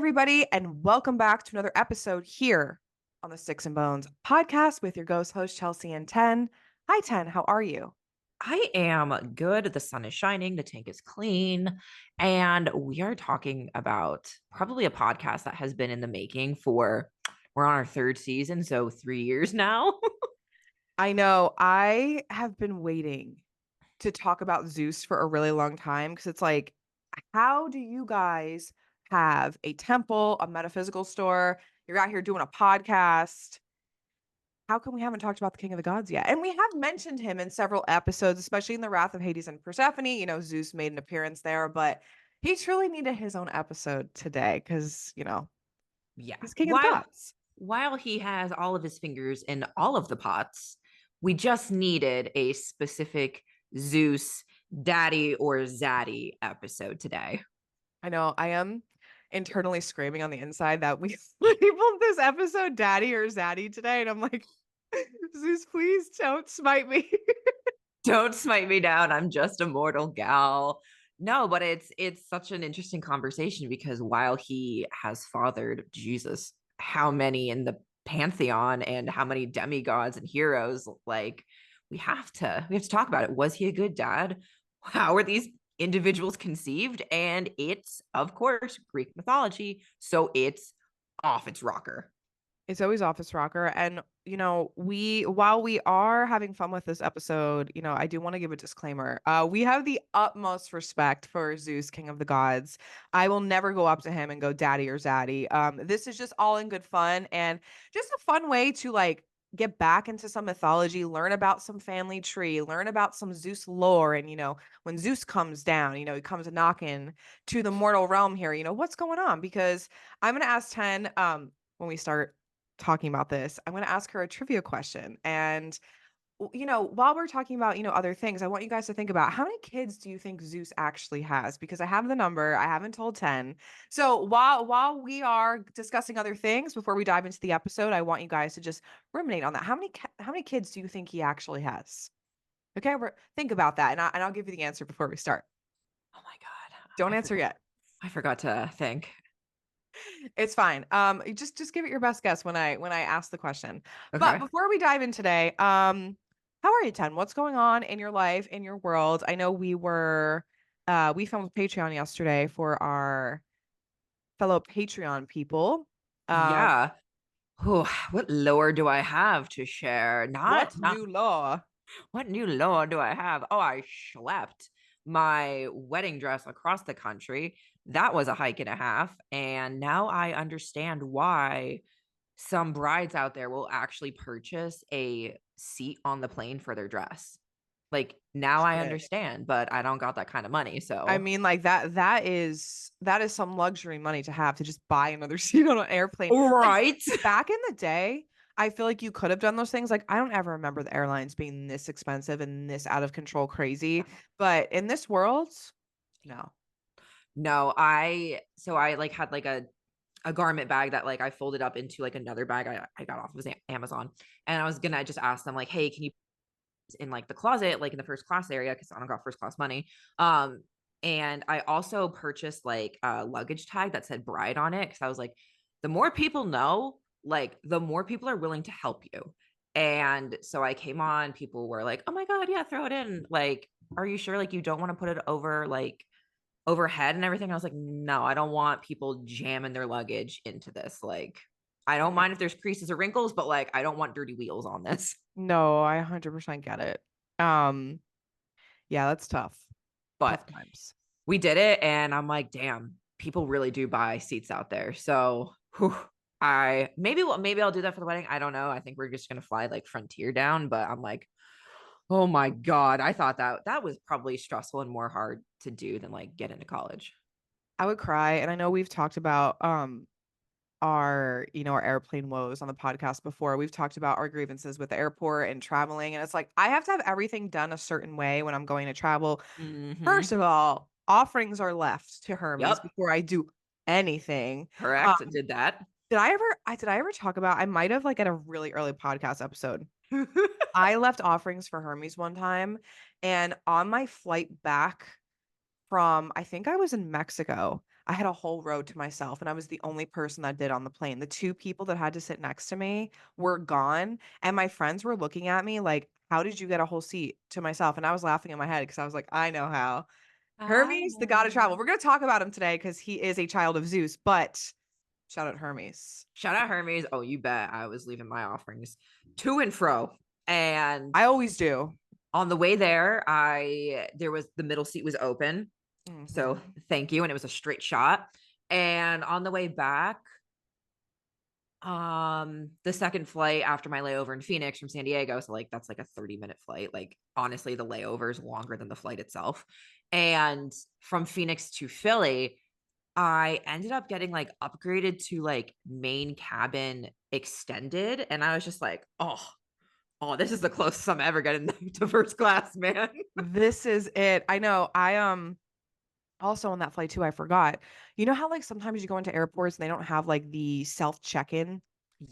everybody, and welcome back to another episode here on the Sticks and Bones podcast with your ghost host, Chelsea and Tenn. Hi, Tenn. How are you? I am good. The sun is shining, the tank is clean, and we are talking about probably a podcast that has been in the making for we're on our third season, so 3 years now. I know I have been waiting to talk about Zeus for a really long time because it's like, how do you guys have a temple, a metaphysical store? You're out here doing a podcast. How come we haven't talked about the King of the Gods yet? And we have mentioned him in several episodes, especially in the Wrath of Hades and Persephone. Zeus made an appearance there, but he truly needed his own episode today because, Yeah. he's King of the While Gods. while he has all of his fingers in all of the pots, we just needed a specific Zeus daddy or zaddy episode today. I know I am internally screaming on the inside that we labeled this episode Daddy or Zaddy today. And I'm like, Zeus, please don't smite me. Don't smite me down. I'm just a mortal gal. No, but it's such an interesting conversation because while he has fathered Jesus, how many in the pantheon and how many demigods and heroes, like we have to talk about it. Was he a good dad? How are these individuals conceived? And it's of course Greek mythology, so it's off its rocker. It's always Office Rocker. And, while we are having fun with this episode, I do want to give a disclaimer. We have the utmost respect for Zeus, King of the Gods. I will never go up to him and go daddy or zaddy. This is just all in good fun and just a fun way to like get back into some mythology, learn about some family tree, learn about some Zeus lore. And, when Zeus comes down, he comes knocking to the mortal realm here, what's going on? Because I'm going to ask Tenn, when we start talking about this, I'm going to ask her a trivia question. And, while we're talking about, other things, I want you guys to think about how many kids do you think Zeus actually has? Because I have the number, I haven't told Tenn. So while we are discussing other things before we dive into the episode, I want you guys to just ruminate on that. How many kids do you think he actually has? Okay, think about that, and I'll give you the answer before we start. Oh my god. Don't I answer forgot yet. I forgot to think. It's fine. Just give it your best guess when I ask the question. But Okay. before we dive in today, how are you, Ten? What's going on in your life, in your world? I know we filmed Patreon yesterday for our fellow Patreon people. Um, Yeah. Oh, what lore do I have to share? what Not new law? what new lore do I have? Oh, I schlepped my wedding dress across the country. That was a hike and a half. And now I understand why some brides out there will actually purchase a seat on the plane for their dress. Like now I Shit. understand, but I don't got that kind of money. I So, mean, like that is some luxury money to have to just buy another seat on an airplane. Like right. back in the day, I feel like you could have done those things. Like I don't ever remember the airlines being this expensive and this out of control crazy. But in this world, no. No, I like had like a garment bag that like I folded up into like another bag I got off of Amazon. And I was gonna just ask them like, hey, can you in like the closet, like in the first class area, because I don't got first class money. And I also purchased like a luggage tag that said bride on it because I was like, the more people know, like the more people are willing to help you. And so I came on, people were like, oh my God, yeah, throw it in. Like, are you sure like you don't want to put it over like overhead and everything? I was like, no, I don't want people jamming their luggage into this. Like, I don't mind if there's creases or wrinkles, but like, I don't want dirty wheels on this. No, I 100% get it. Um, yeah, that's tough. Tough But times. we did it, and I'm like, damn, people really do buy seats out there. So whew, I maybe I'll do that for the wedding. I don't know. I think we're just gonna fly like Frontier down, but I'm like, oh my God, I thought that was probably stressful and more hard to do than like get into college. I would cry, and I know we've talked about our airplane woes on the podcast before. We've talked about our grievances with the airport and traveling, and it's like I have to have everything done a certain way when I'm going to travel. Mm-hmm. First of all, offerings are left to Hermes Yep. before I do anything. Um, Correct. Did that. did I ever talk about, I might have like at a really early podcast episode. I left offerings for Hermes one time, and on my flight back from, I think I was in Mexico. I had a whole row to myself, and I was the only person that did on the plane. The 2 people that had to sit next to me were gone, and my friends were looking at me like, "How did you get a whole seat to myself?" And I was laughing in my head because I was like, "I know how." I Hermes, the god of travel. know. We're gonna talk about him today because he is a child of Zeus, but shout out Hermes. Shout out Hermes. Oh, you bet. I was leaving my offerings to and fro. And I always do. on the way there, there was the middle seat was open. So Mhm. thank you. And it was a straight shot. And on the way back, the second flight after my layover in Phoenix from San Diego, so like that's like a 30-minute flight. Like honestly, the layover is longer than the flight itself. And from Phoenix to Philly, I ended up getting like upgraded to like main cabin extended. And I was just like, oh, this is the closest I'm ever getting to first class, man. This is it. I know. Also on that flight too, I forgot. You know how, like, sometimes you go into airports and they don't have, like, the self check-in and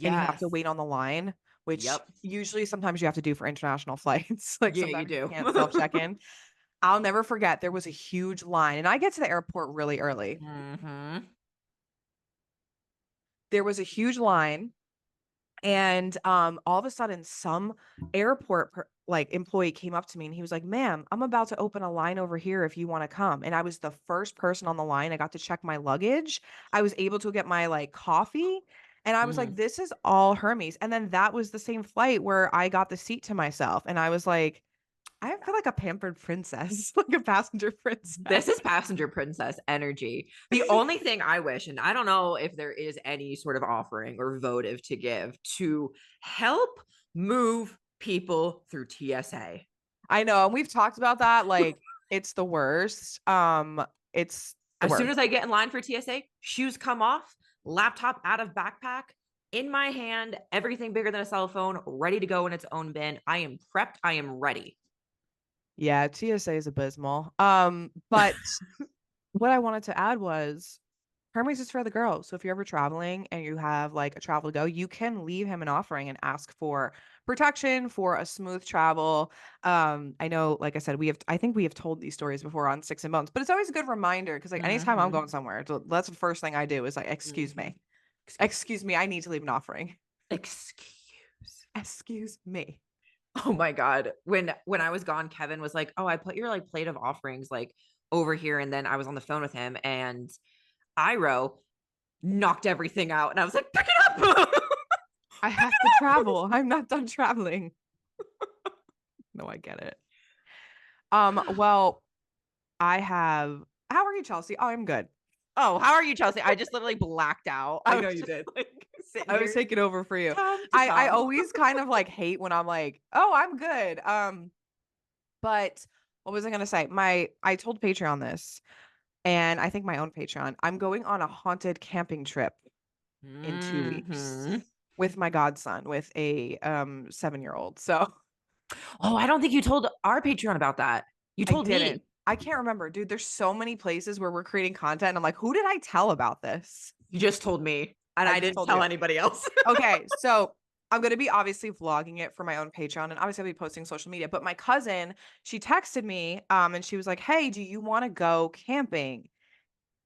you have to Yes. wait on the line, which Yep. usually sometimes you have to do for international flights. Like, Yeah, you sometimes you do. can't self check in. I'll never forget, there was a huge line, and I get to the airport really early. hmm There was a huge line. And, all of a sudden, some airport like, employee came up to me and he was like, "Ma'am, I'm about to open a line over here if you wanna come." And I was the first person on the line. I got to check my luggage. I was able to get my, like, coffee, and I was like, hmm "This is all Hermes." And then that was the same flight where I got the seat to myself, and I was like, I feel like a pampered princess, like a passenger princess. This is passenger princess energy. The only thing I wish, and I don't know if there is any sort of offering or votive to give to help move people through TSA. I know, and we've talked about that, like, it's the worst. It's the As soon worst. as I get in line for TSA, shoes come off, laptop out of backpack, in my hand, everything bigger than a cell phone, ready to go in its own bin. I am prepped. I am ready. Yeah, TSA is abysmal. But what I wanted to add was Hermes is for the girls. So if you're ever traveling and you have like a travel to go, you can leave him an offering and ask for protection for a smooth travel. I know, like I said, I think we have told these stories before on Sticks and Bones, but it's always a good reminder because like anytime I'm hmm going somewhere, that's the first thing I do is like, excuse hmm me. Excuse, Excuse me, I need to leave an offering. excuse. Excuse me. Oh my god. When I was gone, Kevin was like, "Oh, I put your like plate of offerings like over here." And then I was on the phone with him and Iro knocked everything out. And I was like, "Pick it up." I have to travel. I'm not done traveling. No, I get it. Well, I have how are you, Chelsea? Oh, I'm good. Oh, how are you, Chelsea? I just literally blacked out. I I know was you just did. like sitting I was here. taking over for you. Tom to I Tom. always kind of like hate when I'm like, "Oh, I'm good." But what was I gonna say? I told Patreon this, and I think my own Patreon. I'm going on a haunted camping trip in 2 weeks hmm with my godson, with a 7-year-old. So Oh, I don't think you told our Patreon about that. You I told didn't. me. I can't remember, dude. There's so many places where we're creating content. And I'm like, who did I tell about this? You just told me, and I I just didn't told tell you. anybody else. Okay, so I'm gonna be obviously vlogging it for my own Patreon, and obviously I'll be posting social media. But my cousin, she texted me, and she was like, "Hey, do you want to go camping?"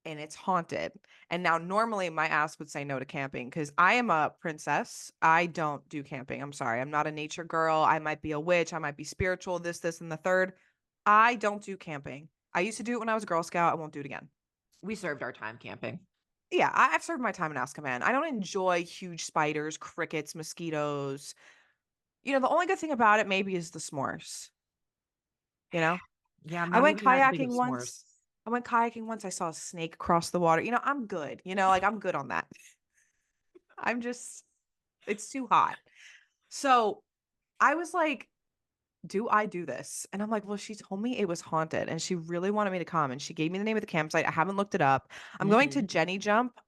And it's haunted. And now normally my ass would say no to camping because I am a princess. I don't do camping. I'm sorry. I'm not a nature girl. I might be a witch. I might be spiritual. This, and the third. I don't do camping. I used to do it when I was a Girl Scout. I won't do it again. We served our time camping. Yeah, I've served my time in Azkaban. I don't enjoy huge spiders, crickets, mosquitoes. The only good thing about it maybe is the s'mores, you know? Yeah, I'm I not went even that big of kayaking s'mores. once. I saw a snake cross the water. I'm good. Like I'm good on that. I'm just it's too hot. So, I was like, do I do this? And I'm like, well, she told me it was haunted and she really wanted me to come and she gave me the name of the campsite. I haven't looked it up. I'm going to Mhm. Jenny Jump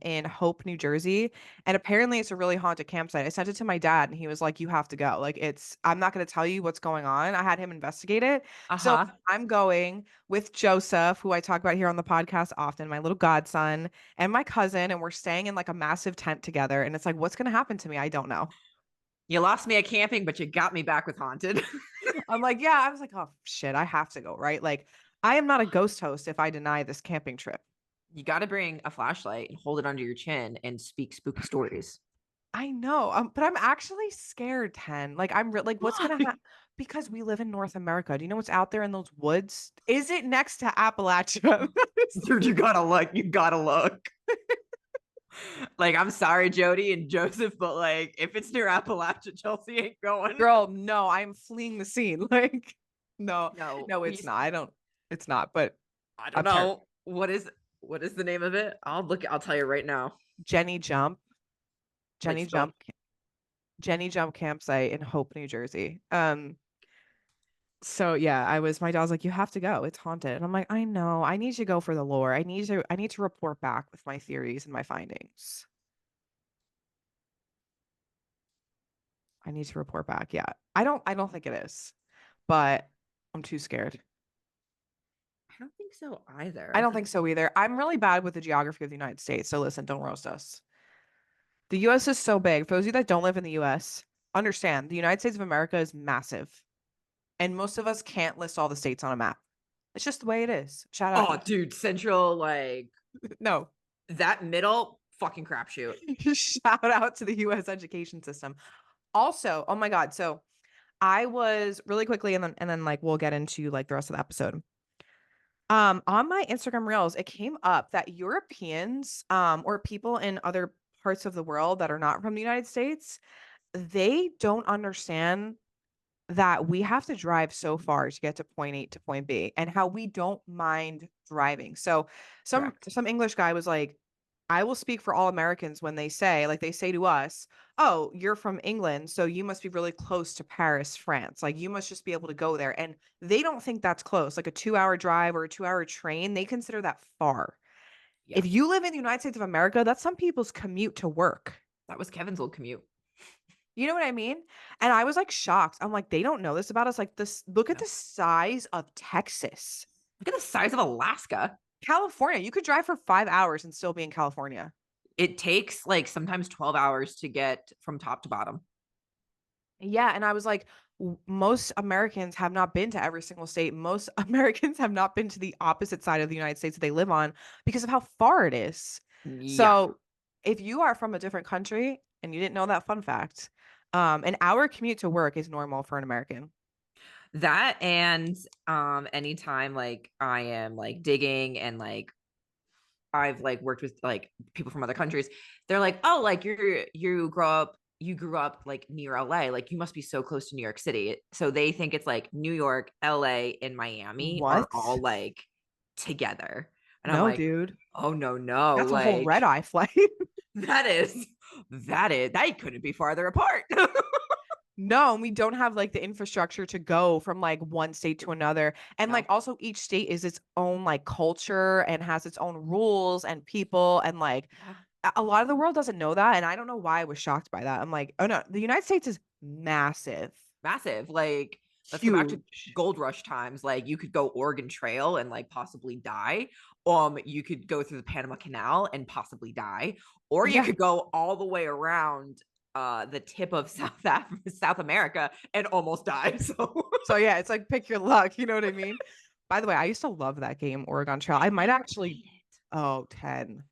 in Hope, New Jersey, and apparently it's a really haunted campsite. I sent it to my dad and he was like, you have to go. Like I'm not going to tell you what's going on. I had him investigate it. So Uh-huh. I'm going with Joseph, who I talk about here on the podcast often, my little godson, and my cousin, and we're staying in like a massive tent together. And it's like, what's going to happen to me? I don't know. You lost me at camping, but you got me back with haunted. I'm like, yeah, I was like, oh shit, I have to go, right? Like, I am not a ghost host if I deny this camping trip. You got to bring a flashlight and hold it under your chin and speak spooky stories. I know, but I'm actually scared, Ten. Like like what's gonna Why? happen? Because we live in North America. Do you know what's out there in those woods? Is it next to Appalachia? Dude, you gotta look. You gotta look. Like, I'm sorry, Jody and Joseph, but like, if it's near Appalachia, Chelsea ain't going. Girl, no, I'm fleeing the scene. Like, no, No, no, it's not. I don't. It's not. But I don't I'm terrified. know what is the name of it. I'll look. I'll tell you right now. Jenny Jump, Like Jenny spelled. Jump, Jenny Jump campsite in Hope, New Jersey. So yeah, my dad was like, you have to go. It's haunted. And I'm like, I know. I need to go for the lore. I need to report back with my theories and my findings. I need to report back. Yeah. I don't think it is, but I'm too scared. I don't think so either. I I don't think think so either. I'm really bad with the geography of the United States. So listen, don't roast us. The US is so big. For those of you that don't live in the US, understand the United States of America is massive. And most of us can't list all the states on a map. It's just the way it is. Shout out. oh, dude, Central, like No. that middle fucking crapshoot. Shout out to the US education system. Also, oh my God. So I was really quickly, and then like we'll get into like the rest of the episode. On my Instagram Reels, it came up that Europeans, or people in other parts of the world that are not from the United States, they don't understand that we have to drive so far to get to point A to point B and how we don't mind driving. So some Correct. some English guy was like, I will speak for all Americans when they say to us, "Oh, you're from England, so you must be really close to Paris, France. Like you must just be able to go there." And they don't think that's close. Like a 2-hour drive or a 2-hour train, they consider that far. Yeah. If you live in the United States of America, that's some people's commute to work. That was Kevin's old commute. You know what I mean? And I was like shocked. I'm like, they don't know this about us. Like this, look at No. the size of Texas. Look at the size of Alaska. California, you could drive for 5 hours and still be in California. It takes like sometimes 12 hours to get from top to bottom. Yeah. And I was like, most Americans have not been to every single state. Most Americans have not been to the opposite side of the United States that they live on because of how far it is. Yeah. So if you are from a different country and you didn't know that fun fact, an hour commute to work is normal for an American. That and anytime like I am like digging and like I've like worked with like people from other countries, they're like, "Oh, like you grew up like near LA, like you must be so close to New York City." So they think it's like New York, LA, and Miami are What? all like together. And I'm No, like, dude. "Oh no, That's a whole like red eye flight. that is that couldn't be farther apart." No, and we don't have like the infrastructure to go from like one state to another. And like No. also each state is its own like culture and has its own rules and people. And like Yeah. a lot of the world doesn't know that. And I don't know why I was shocked by that. I'm like, oh no, the United States is massive, Massive. Like, let's go back to huge. gold rush times. Like, you could go Oregon Trail and like possibly die. You could go through the Panama Canal and possibly die, or you Yeah. could go all the way around the tip of South America and almost die. So So yeah, it's like pick your luck. You know what I mean? By the way, I used to love that game, Oregon Trail. I I might never actually, played it. oh, 10.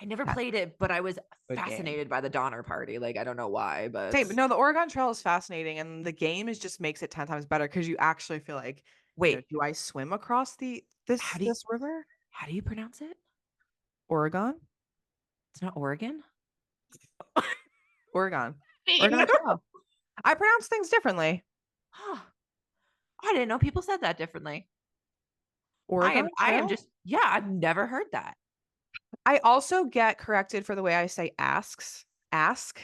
I never 10. played it, but I was Good game. fascinated by the Donner Party. Like, I don't know why, but Same, but no, the Oregon Trail is fascinating, and the game is just makes it 10 times better because you actually feel like, wait, do I swim across the this how do you this river? how do you pronounce it? Oregon? It's not Oregon. Oregon. I Oregon Trail. I pronounce things differently. didn't know people said that differently. Oregon I am Trail? just yeah, I've never heard that. I also get corrected for the way I say asks. Ask.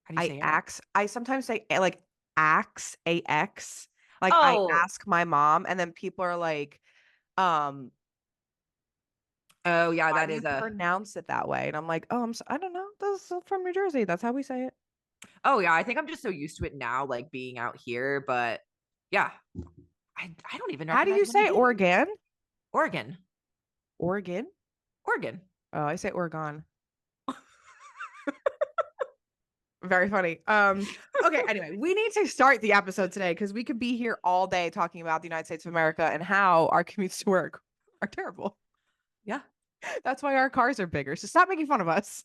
How do you say it? I sometimes say like ax, AX. Like I Oh, ask my mom, and then people are like, um, oh yeah, why that do you is a pronounce it that way? And I'm like, oh, I don't know. This is from New Jersey. That's how we say it. oh yeah, I think I'm just so used to it now, like being out here, but yeah, I don't even How do recognize you many say people. Oregon? Oregon. Oregon? Oregon. Oh, I say Oregon. Very funny. Okay, anyway, we need to start the episode today because we could be here all day talking about the United States of America and how our commutes to work are terrible. Yeah. That's why our cars are bigger. So stop making fun of us.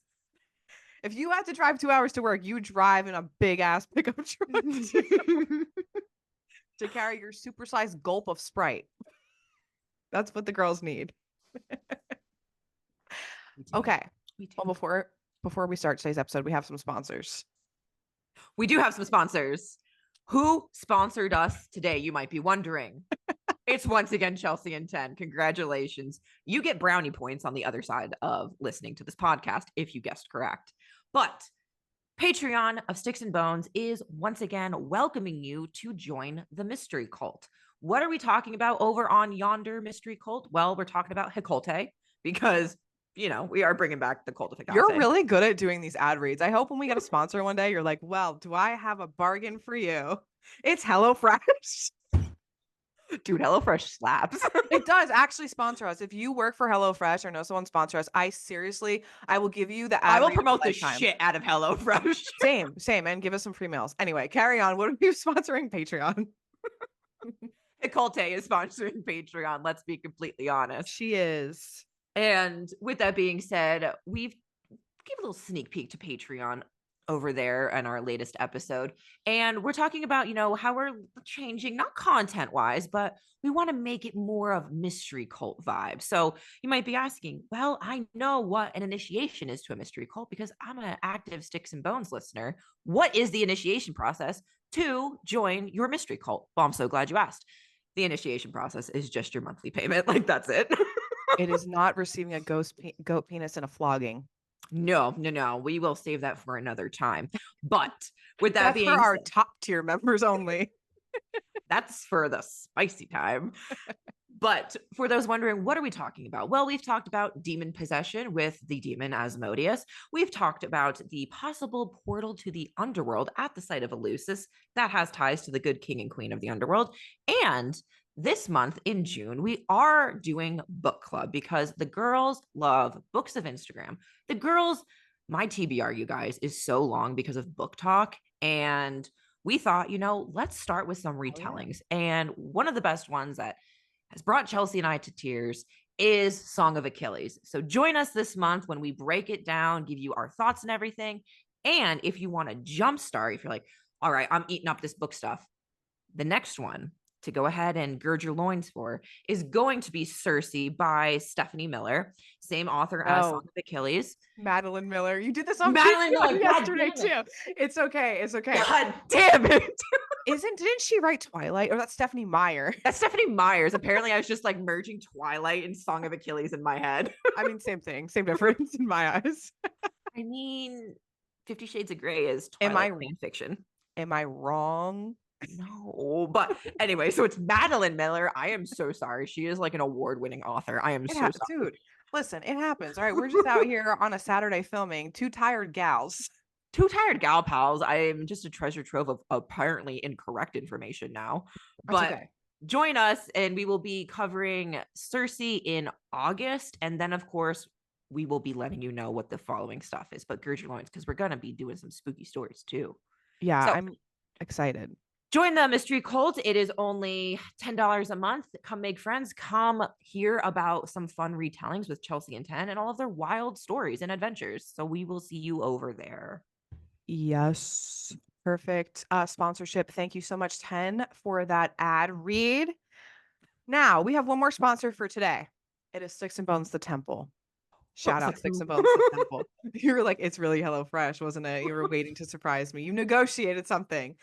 If you have to drive 2 hours to work, you drive in a big ass pickup truck to carry your supersized gulp of Sprite. That's what the girls need. Me too. Okay. Me too. Well, before we start today's episode, we have some sponsors. We do have some sponsors. Who sponsored us today, you might be wondering. It's once again Chelsea and Tenn. Congratulations. You get brownie points on the other side of listening to this podcast if you guessed correct. But Patreon of Sticks and Bones is once again welcoming you to join the mystery cult. What are we talking about over on yonder mystery cult? Well, we're talking about HECULTE because, we are bringing back the cult of HECULTE. You're really good at doing these ad reads. I hope when we get a sponsor one day, you're like, well, do I have a bargain for you? It's HelloFresh. Dude, HelloFresh slaps. It does actually sponsor us. If you work for HelloFresh or know someone sponsor us, I will give you the ad I will read promote the lifetime. shit out of HelloFresh. Same, and give us some free meals. Anyway, carry on. What are you sponsoring Patreon? HECULTE is sponsoring Patreon. Let's be completely honest. She is. And with that being said, we've give a little sneak peek to Patreon over there in our latest episode. And we're talking about, how we're changing, not content wise, but we want to make it more of mystery cult vibe. So you might be asking, well, I know what an initiation is to a mystery cult because I'm an active Sticks and Bones listener. What is the initiation process to join your mystery cult? Well, I'm so glad you asked. The initiation process is just your monthly payment. Like, that's it. It is not receiving a goat penis and a flogging. No. We will save that for another time. But with that That's being for our said, top tier members only. that's for the spicy time. But for those wondering, what are we talking about? Well, we've talked about demon possession with the demon Asmodeus. We've talked about the possible portal to the underworld at the site of Eleusis that has ties to the good king and queen of the underworld. And this month in June, we are doing book club because the girls love books of Instagram. The girls, my TBR, you guys, is so long because of book talk. And we thought, let's start with some retellings. And one of the best ones that has brought Chelsea and I to tears is Song of Achilles. So join us this month when we break it down, give you our thoughts and everything. And if you want to jumpstart, if you're like, all right, I'm eating up this book stuff, the next one to go ahead and gird your loins for is going to be Circe by Stephanie Miller, same author as Song of Achilles. Madeline Miller. You did this on Madeline Miller yesterday too. It's okay. God damn it. Didn't she write Twilight? Or that's Stephanie Meyer? That's Stephanie Myers. Apparently, I was just like merging Twilight and Song of Achilles in my head. I mean, same thing, same difference in my eyes. I mean, 50 Shades of Grey is Twilight fan fiction. Am I wrong? No, but anyway, so it's Madeline Miller. I am so sorry. She is like an award-winning author. I am so sorry. Dude, listen, it happens. All right, we're just out here on a Saturday filming, two tired gals. Two tired gal pals. I am just a treasure trove of apparently incorrect information now. But okay. Join us and we will be covering Circe in August. And then, of course, we will be letting you know what the following stuff is. But gird your loins because we're going to be doing some spooky stories too. Yeah, so, I'm excited. Join the mystery cult. It is only $10 a month. Come make friends. Come hear about some fun retellings with Chelsea and Tenn and all of their wild stories and adventures. So we will see you over there. Yes. Perfect sponsorship. Thank you so much, Tenn, for that ad read. Now we have one more sponsor for today. It is Sticks and Bones, the Temple. Shout out Sticks and Bones, the Temple. You were like, it's really HelloFresh, wasn't it? You were waiting to surprise me. You negotiated something.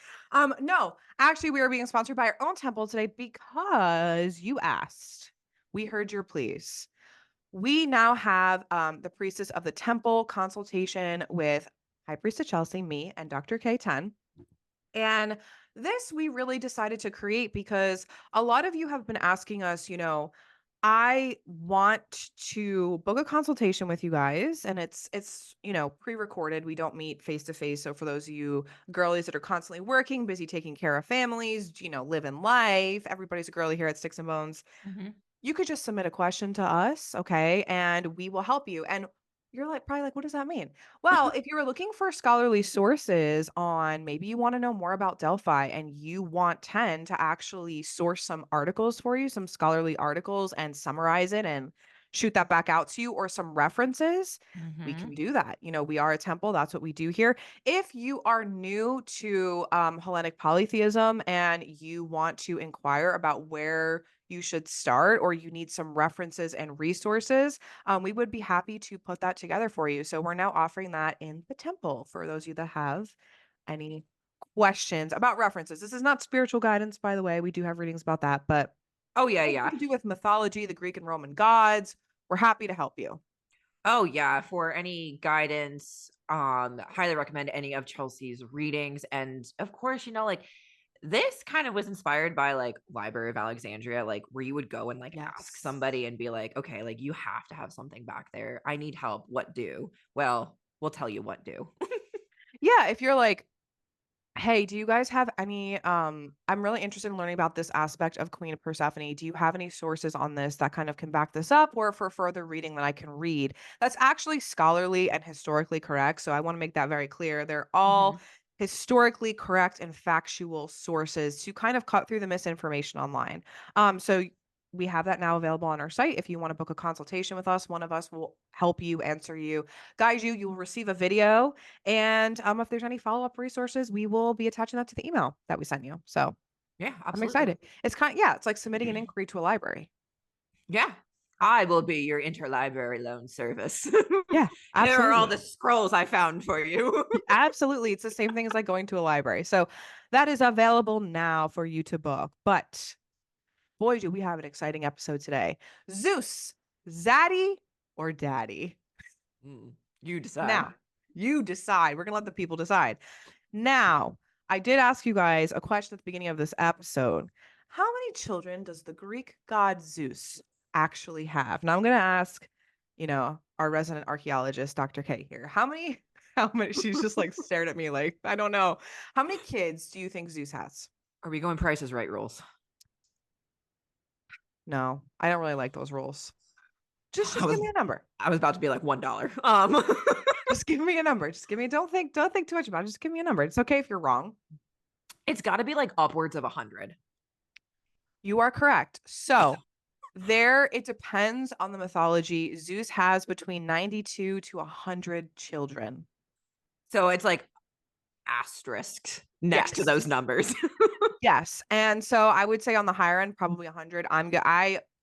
No, actually, we are being sponsored by our own temple today because you asked. We heard your pleas. We now have the priestess of the temple consultation with High Priestess Chelsea, me, and Dr. K. Tenn. And this we really decided to create because a lot of you have been asking us, I want to book a consultation with you guys, and it's pre-recorded. We don't meet face to face. So for those of you girlies that are constantly working, busy taking care of families, living life, everybody's a girly here at Sticks and Bones. Mm-hmm. You could just submit a question to us, okay, and we will help you. And you're probably like, what does that mean? Well, if you're looking for scholarly sources on, maybe you want to know more about Delphi and you want Tenn to actually source some articles for you, some scholarly articles, and summarize it and shoot that back out to you or some references, we Mm-hmm. can do that. We are a temple. That's what we do here. If you are new to Hellenic polytheism and you want to inquire about where you should start or you need some references and resources, we would be happy to put that together for you. So we're now offering that in the temple for those of you that have any questions about references. This is not spiritual guidance, by the way. We do have readings about that, but Oh yeah, anything yeah. to do with mythology, the Greek and Roman gods, we're happy to help you. Oh yeah. For any guidance, highly recommend any of Chelsea's readings. And of course, like this kind of was inspired by like Library of Alexandria, like where you would go and like ask Yes. somebody and be like, okay, like you have to have something back there. I need help. What do? Well, we'll tell you what do. Yeah, if you're like, hey, do you guys have any I'm really interested in learning about this aspect of Queen Persephone. Do you have any sources on this that kind of can back this up or for further reading that I can read? That's actually scholarly and historically correct. So I want to make that very clear. They're all Mhm. historically correct and factual sources to kind of cut through the misinformation online. So we have that now available on our site. If you want to book a consultation with us, one of us will help you, answer you, guide you. You will receive a video and if there's any follow-up resources, we will be attaching that to the email that we sent you. So Yeah, I'm absolutely. excited. Yeah, it's like submitting an inquiry to a library. Yeah. I will be your interlibrary loan service. Yeah, Here are all absolutely. the scrolls I found for you. Absolutely. It's the same thing as like going to a library. So that is available now for you to book. But boy, do we have an exciting episode today. Zeus, Zaddy or Daddy? You decide. Now, you decide. We're going to let the people decide. Now, I did ask you guys a question at the beginning of this episode. How many children does the Greek god Zeus actually have? Now I'm going to ask, our resident archaeologist, Dr. K here. How many she's just like stared at me like, I don't know. How many kids do you think Zeus has? Are we going Price is Right rules? No, I don't really like those rules. Just I give was me a number. I was about to be like $1. Just give me a number. Just give me don't think too much about it. Just give me a number. It's okay if you're wrong. It's got to be like upwards of 100. You are correct. So there, it depends on the mythology. Zeus has between 92 to 100 children. So it's like asterisk next to Yes. those numbers. Yes. And so I would say on the higher end, probably 100.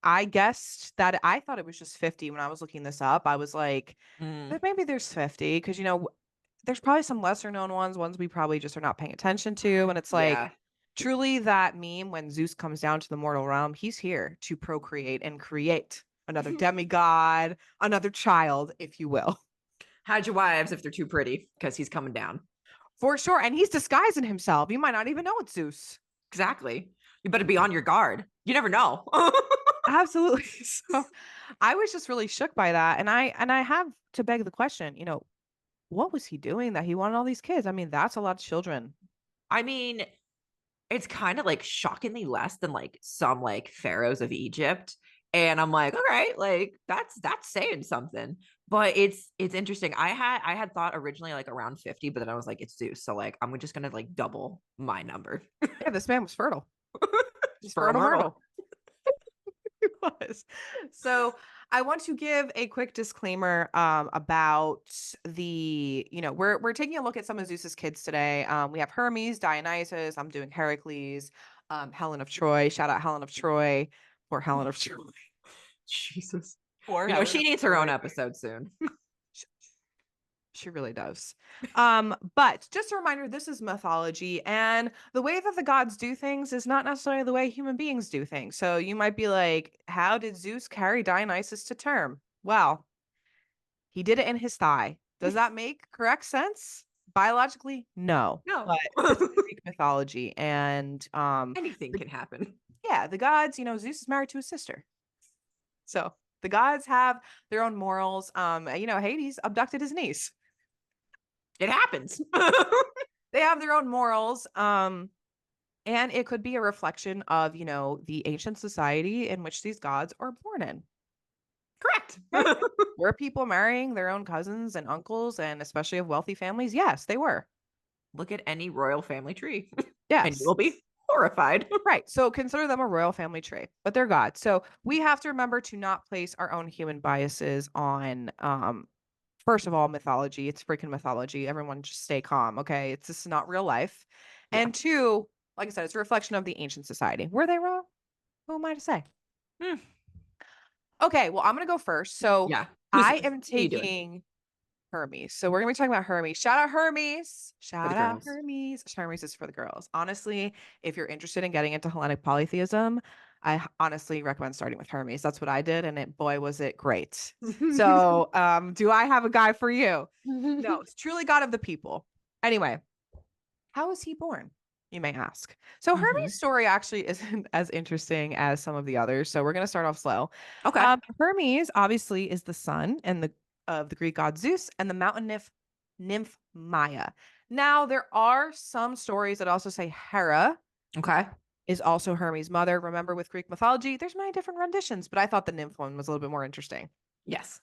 I guessed that I thought it was just 50 when I was looking this up. I was like, Mm, maybe there's 50 because there's probably some lesser known ones we probably just are not paying attention to. And it's like yeah. truly that meme when Zeus comes down to the mortal realm, he's here to procreate and create another demigod, another child, if you will. Hide your wives if they're too pretty because he's coming down. For sure. And he's disguising himself. You might not even know it's Zeus. Exactly. You better be on your guard. You never know. Absolutely. So I was just really shook by that. And I have to beg the question, what was he doing that he wanted all these kids? I mean, that's a lot of children. I mean, it's kind of like shockingly less than like some like pharaohs of Egypt. And I'm like, all right, like that's saying something. But it's interesting. I had thought originally like around 50, but then I was like, it's Zeus. So like I'm just gonna like double my number. Yeah, this man was fertile. Just Fertile fertile Myrtle. Myrtle. He was. So I want to give a quick disclaimer about we're taking a look at some of Zeus's kids today. We have Hermes, Dionysus. I'm doing Heracles, Helen of Troy. Shout out Helen of Troy. Poor Helen of Troy. Jesus. Poor Helen She of needs her own Troy. episode soon. She really does. But just a reminder, this is mythology, and the way that the gods do things is not necessarily the way human beings do things. So you might be like, how did Zeus carry Dionysus to term? Well, he did it in his thigh. Does that make correct sense? Biologically, no. No. But this is Greek mythology. And Anything can happen. yeah, the gods, Zeus is married to his sister. So the gods have their own morals. Hades abducted his niece. It happens. They have their own morals. And it could be a reflection of, the ancient society in which these gods are born in. Correct. Okay. Were people marrying their own cousins and uncles, and especially of wealthy families? Yes, they were. Look at any royal family tree. And you Yes. will be. Horrified. Right. So consider them a royal family tree, but they're gods. So we have to remember to not place our own human biases on first of all, mythology. It's freaking mythology. Everyone just stay calm. Okay. It's just not real life. Yeah. And two, like I said, it's a reflection of the ancient society. Were they wrong? Who am I to say? Hmm. Okay, well, I'm gonna go first. So Yeah. I am What are you doing? taking Hermes. So we're gonna be talking about Hermes. Shout out Hermes. For the Shout out girls. Hermes. Hermes is for the girls. Honestly, if you're interested in getting into Hellenic polytheism, honestly recommend starting with Hermes. That's what I did, and boy was it great. So do I have a guy for you? No, it's truly God of the people. Anyway, how was he born? You may ask. So Hermes' Mhm. story actually isn't as interesting as some of the others. So we're going to start off slow. Okay. Hermes obviously is the son and the of the Greek god Zeus and the mountain nymph Maya. Now there are some stories that also say Hera Okay. is also Hermes' mother. Remember, with Greek mythology, there's many different renditions, but I thought the nymph one was a little bit more interesting. Yes.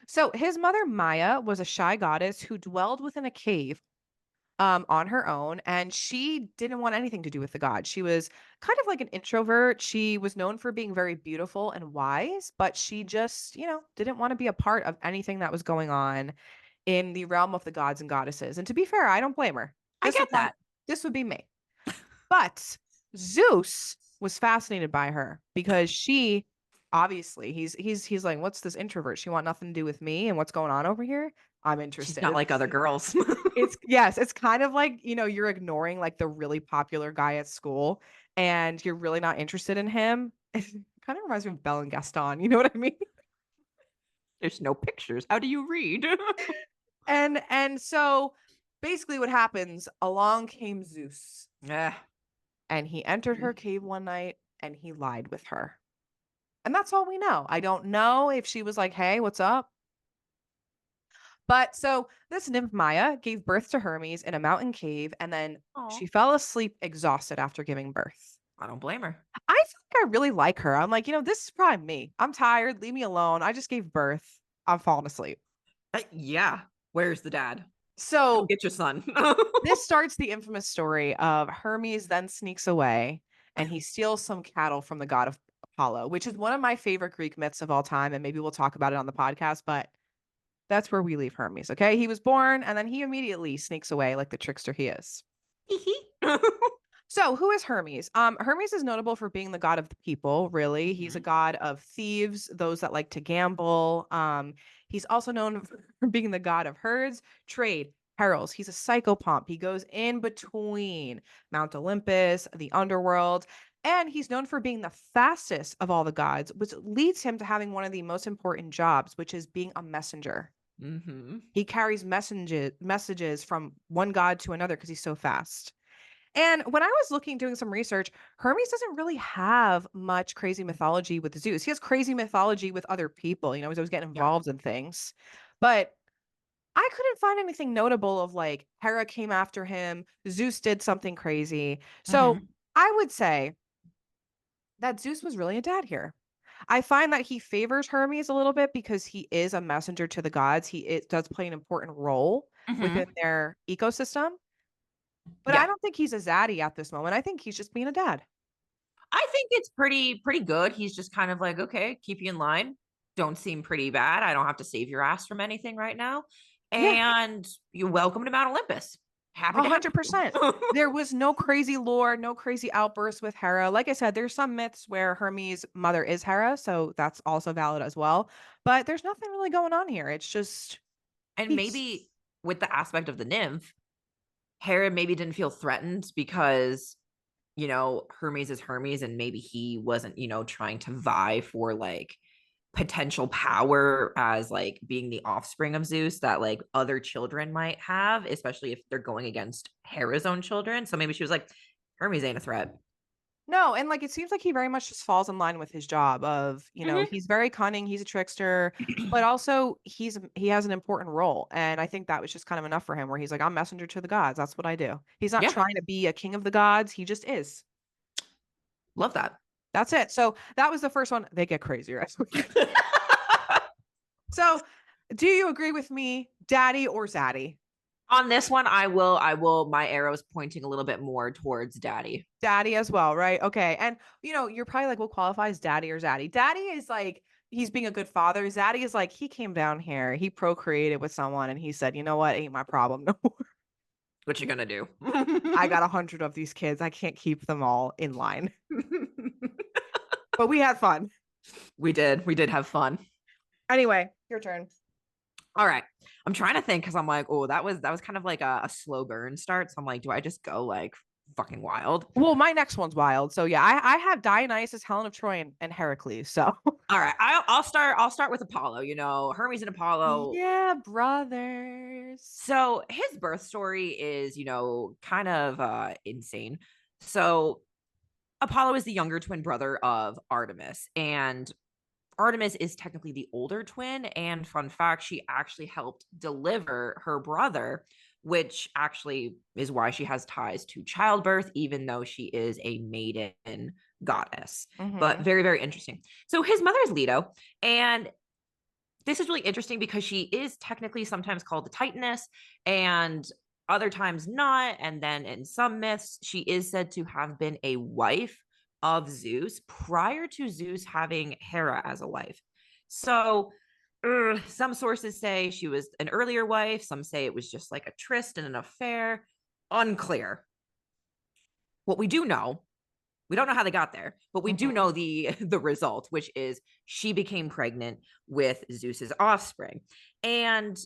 So his mother Maya was a shy goddess who dwelled within a cave on her own, and she didn't want anything to do with the god. She was kind of like an introvert. She was known for being very beautiful and wise, but she just, didn't want to be a part of anything that was going on in the realm of the gods and goddesses. And to be fair, I don't blame her. I get that. This would be me. But Zeus was fascinated by her because she obviously he's like, what's this introvert? She want nothing to do with me and what's going on over here? I'm She's not interested. like other girls. It's kind of like, you're ignoring like the really popular guy at school and you're really not interested in him. It kind of reminds me of Belle and Gaston, you know what I mean? There's no pictures. How do you read? And so basically what happens, along came Zeus Yeah. and he entered her cave one night and he lied with her. And that's all we know. I don't know if she was like, "Hey, what's up?" But so this nymph Maya gave birth to Hermes in a mountain cave, and then Oh, she fell asleep exhausted after giving birth. I don't blame her. I feel like I really like her. I'm like, this is probably me. I'm tired. Leave me alone. I just gave birth. I'm falling asleep. Yeah. Where's the dad? Come So get your son. this starts the infamous story of Hermes then sneaks away and he steals some cattle from the god of Apollo, which is one of my favorite Greek myths of all time. And maybe we'll talk about it on the podcast, but that's where we leave Hermes. Okay. He was born and then he immediately sneaks away like the trickster he is. So, who is Hermes? Hermes is notable for being the god of the people, really. He's a Mhm. god of thieves, those that like to gamble. He's also known for being the god of herds, trade, perils. He's a psychopomp. He goes in between Mount Olympus, the underworld, and he's known for being the fastest of all the gods, which leads him to having one of the most important jobs, which is being a messenger. Mhm. He carries messages from one god to another because he's so fast. And when I was doing some research, Hermes doesn't really have much crazy mythology with Zeus. He has crazy mythology with other people. He's always getting Yeah. involved in things. But I couldn't find anything notable of like Hera came after him, Zeus did something crazy. So Mhm. I would say that Zeus was really a dad here. I find that he favors Hermes a little bit because he is a messenger to the gods. It does play an important role within Mhm. their ecosystem. But I Yeah. don't think he's a zaddy at this moment. I think he's just being a dad. I think it's pretty good. He's just kind of like, okay, keep you in line. Don't seem pretty bad. I don't have to save your ass from anything right now. Yeah, And you're welcome to Mount Olympus. Happy to have 100%. you. There was no crazy lore, no crazy outbursts with Hera. Like I said, there's some myths where Hermes' mother is Hera, so that's also valid as well. But there's nothing really going on here. It's just And peace. maybe with the aspect of the nymph, Hera maybe didn't feel threatened because, Hermes is Hermes and maybe he wasn't, trying to vie for like potential power as like being the offspring of Zeus that like other children might have, especially if they're going against Hera's own children. So maybe she was like, Hermes ain't a threat. No, and like it seems like he very much just falls in line with his job of, Hmm. he's very cunning, he's a trickster, but also he has an important role. And I think that was just kind of enough for him where he's like, I'm messenger to the gods. That's what I do. He's not Yeah, trying to be a king of the gods, he just is. love that. That's it. So that was the first one. They get crazier. So do you agree with me, daddy or zaddy? On this one, I will, my arrow's pointing a little bit more towards daddy. Daddy as well, right? Okay. And you're probably like, what qualifies daddy or zaddy? Daddy is like he's being a good father. Zaddy is like he came down here, he procreated with someone, and he said, you know what, ain't my problem no more. What you gonna do? I got 100 of these kids. I can't keep them all in line. But we had fun. We did have fun. Anyway, your turn. All right. I'm trying to think because I'm like, oh, that was kind of like a slow burn start. So I'm like, do I just go like fucking wild? Well, my next one's wild. So yeah, I have Dionysus, Helen of Troy, and Heracles. So All right. I'll start with Apollo, Hermes and Apollo. yeah, brothers. So his birth story is, kind of insane. So Apollo is the younger twin brother of Artemis, and Artemis is technically the older twin. And fun fact, she actually helped deliver her brother, which actually is why she has ties to childbirth, even though she is a maiden goddess. But Mm-hmm. very, very interesting. So his mother is Leto, and this is really interesting because she is technically sometimes called the Titaness and other times not. And then in some myths, she is said to have been a wife of Zeus prior to Zeus having Hera as a wife. So some sources say she was an earlier wife. Some say it was just like a tryst and an affair. Unclear. What we do know, we don't know how they got there, but we do Mm-hmm. know the result, which is she became pregnant with Zeus's offspring. And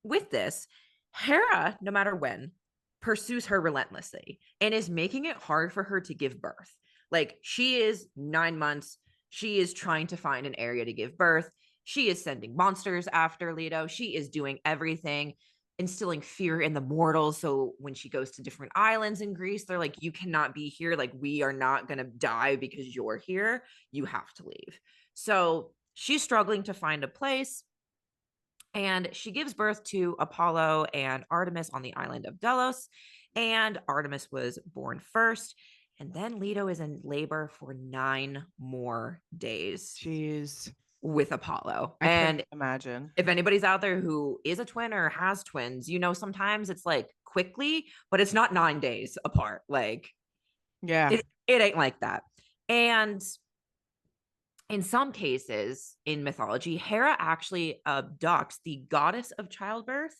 with this, Hera, no matter when, pursues her relentlessly and is making it hard for her to give birth. Like, she is 9 months. She is trying to find an area to give birth. She is sending monsters after Leto. She is doing everything, instilling fear in the mortals. So when she goes to different islands in Greece, they're like, you cannot be here. Like, we are not going to die because you're here. You have to leave. So she's struggling to find a place. And she gives birth to Apollo and Artemis on the island of Delos. And Artemis was born first. And then Leto is in labor for 9 more days Jeez, with Apollo. I couldn't And imagine. if anybody's out there who is a twin or has twins, sometimes it's like quickly, but it's not 9 days apart. Like, Yeah. it ain't like that. And in some cases in mythology, Hera actually abducts the goddess of childbirth,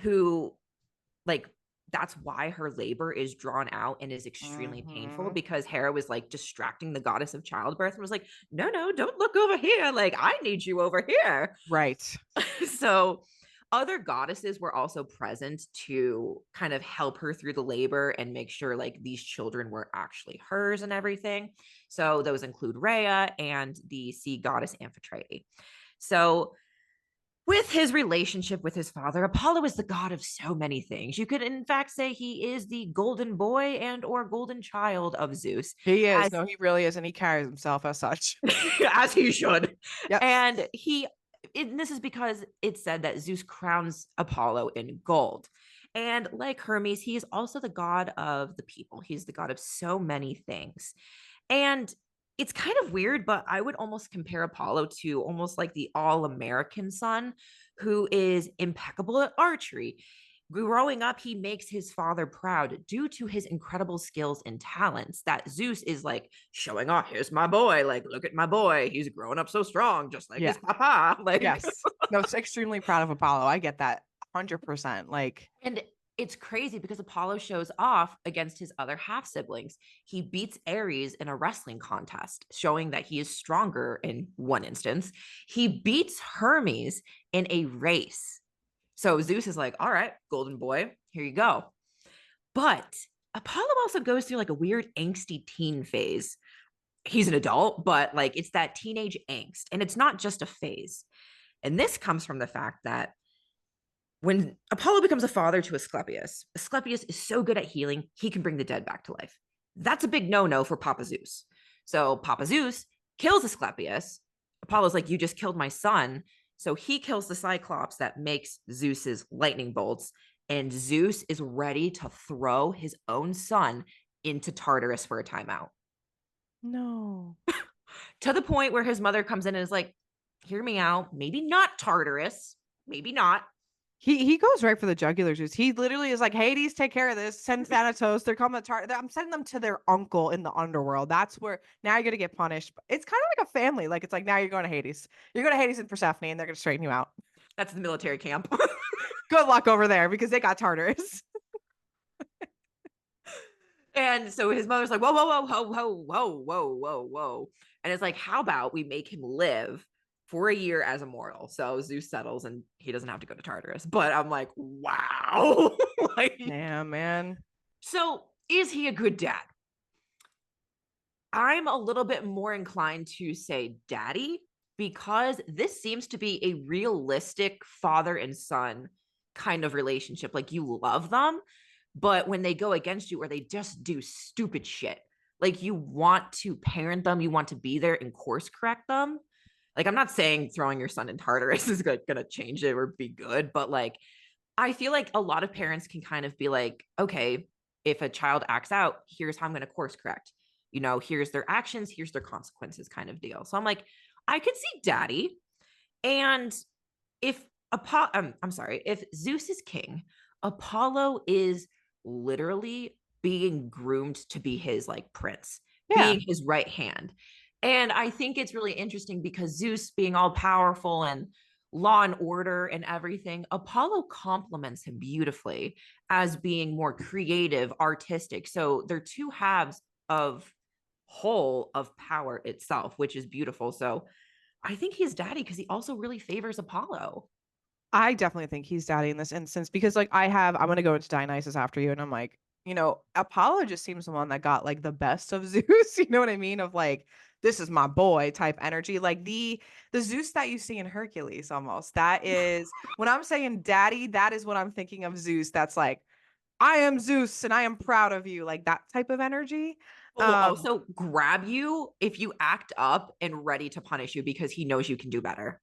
who, like, that's why her labor is drawn out and is extremely painful, Mm-hmm. because Hera was like distracting the goddess of childbirth and was like, no, no, don't look over here. Like, I need you over here. Right. So other goddesses were also present to kind of help her through the labor and make sure like these children were actually hers and everything. So those include Rhea and the sea goddess Amphitrite. So with his relationship with his father, Apollo is the god of so many things. You could in fact say he is the golden boy and or golden child of Zeus, He is. as No, he really is, and he carries himself as such. as he should. Yep. And this is because it's said that Zeus crowns Apollo in gold. And like Hermes, he is also the god of the people. He's the god of so many things. And it's kind of weird, but I would almost compare Apollo to almost like the all American son who is impeccable at archery. Growing up, he makes his father proud due to his incredible skills and talents that Zeus is like showing off. Here's my boy. Like, look at my boy. He's growing up so strong, just like Yeah. his papa. Like, Yes. No, it's extremely proud of Apollo. I get that 100%. Like, and it's crazy because Apollo shows off against his other half siblings. He beats Ares in a wrestling contest, showing that he is stronger in one instance. He beats Hermes in a race. So Zeus is like, all right, golden boy, here you go. But Apollo also goes through like a weird angsty teen phase. He's an adult, but like it's that teenage angst. And it's not just a phase. And this comes from the fact that when Apollo becomes a father to Asclepius, Asclepius is so good at healing, he can bring the dead back to life. That's a big no no for Papa Zeus. So Papa Zeus kills Asclepius. Apollo's like, you just killed my son. So he kills the Cyclops that makes Zeus's lightning bolts. And Zeus is ready to throw his own son into Tartarus for a timeout. no. To the point where his mother comes in and is like, hear me out. Maybe not Tartarus. Maybe not. He goes right for the jugular juice. He literally is like, Hades, take care of this. Send Thanatos. They're coming to I'm sending them to their uncle in the underworld. That's where now you're gonna get punished. It's kind of like a family. Like it's like now you're going to Hades. You're going to Hades and Persephone, and they're gonna straighten you out. That's the military camp. Good luck over there because they got Tartarus. And so his mother's like, whoa, whoa, whoa, whoa, whoa, whoa, whoa, whoa, whoa. And it's like, how about we make him live for a year as a mortal? So Zeus settles and he doesn't have to go to Tartarus. But I'm like, wow. Like, Yeah, man. so is he a good dad? I'm a little bit more inclined to say daddy because this seems to be a realistic father and son kind of relationship. Like you love them, but when they go against you or they just do stupid shit, like you want to parent them, you want to be there and course correct them. Like I'm not saying throwing your son in Tartarus is going to change it or be good, but like I feel like a lot of parents can kind of be like, okay, if a child acts out, here's how I'm going to course correct. You know, here's their actions, here's their consequences kind of deal. So I'm like, I could see daddy. And if I'm sorry, if Zeus is king, Apollo is literally being groomed to be his like prince, Yeah. being his right hand. And I think it's really interesting because Zeus being all powerful and law and order and everything, Apollo complements him beautifully as being more creative, artistic. So they're two halves of whole of power itself, which is beautiful. So I think he's daddy because he also really favors Apollo. I definitely think he's daddy in this instance because like I'm gonna go into Dionysus after you, and I'm like, Apollo just seems the one that got like the best of Zeus, you know what I mean? Of like, this is my boy type energy. Like the Zeus that you see in Hercules almost. That is when I'm saying daddy, that is what I'm thinking of Zeus. That's like, I am Zeus and I am proud of you, like that type of energy. But will Um, also grab you if you act up and ready to punish you because he knows you can do better.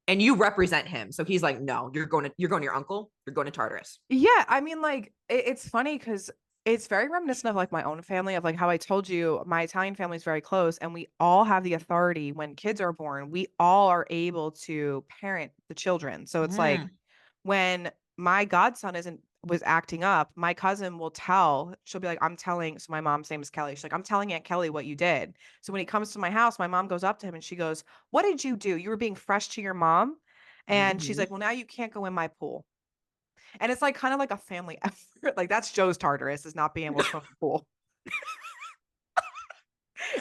And you represent him. So he's like, no, you're going to your uncle, you're going to Tartarus. Yeah, I mean, like it's funny because it's very reminiscent of like my own family of like how I told you my Italian family is very close and we all have the authority when kids are born. We all are able to parent the children. So it's like Mm. when my godson isn't was acting up, my cousin will tell, she'll be like, I'm telling, so my mom's name is Kelly. She's like, I'm telling Aunt Kelly what you did. So when he comes to my house, my mom goes up to him and she goes, what did you do? You were being fresh to your mom. And she's Mm-hmm. like, well, now you can't go in my pool. And it's like kind of like a family effort. Like that's Joe's Tartarus is not being able to swim in the pool.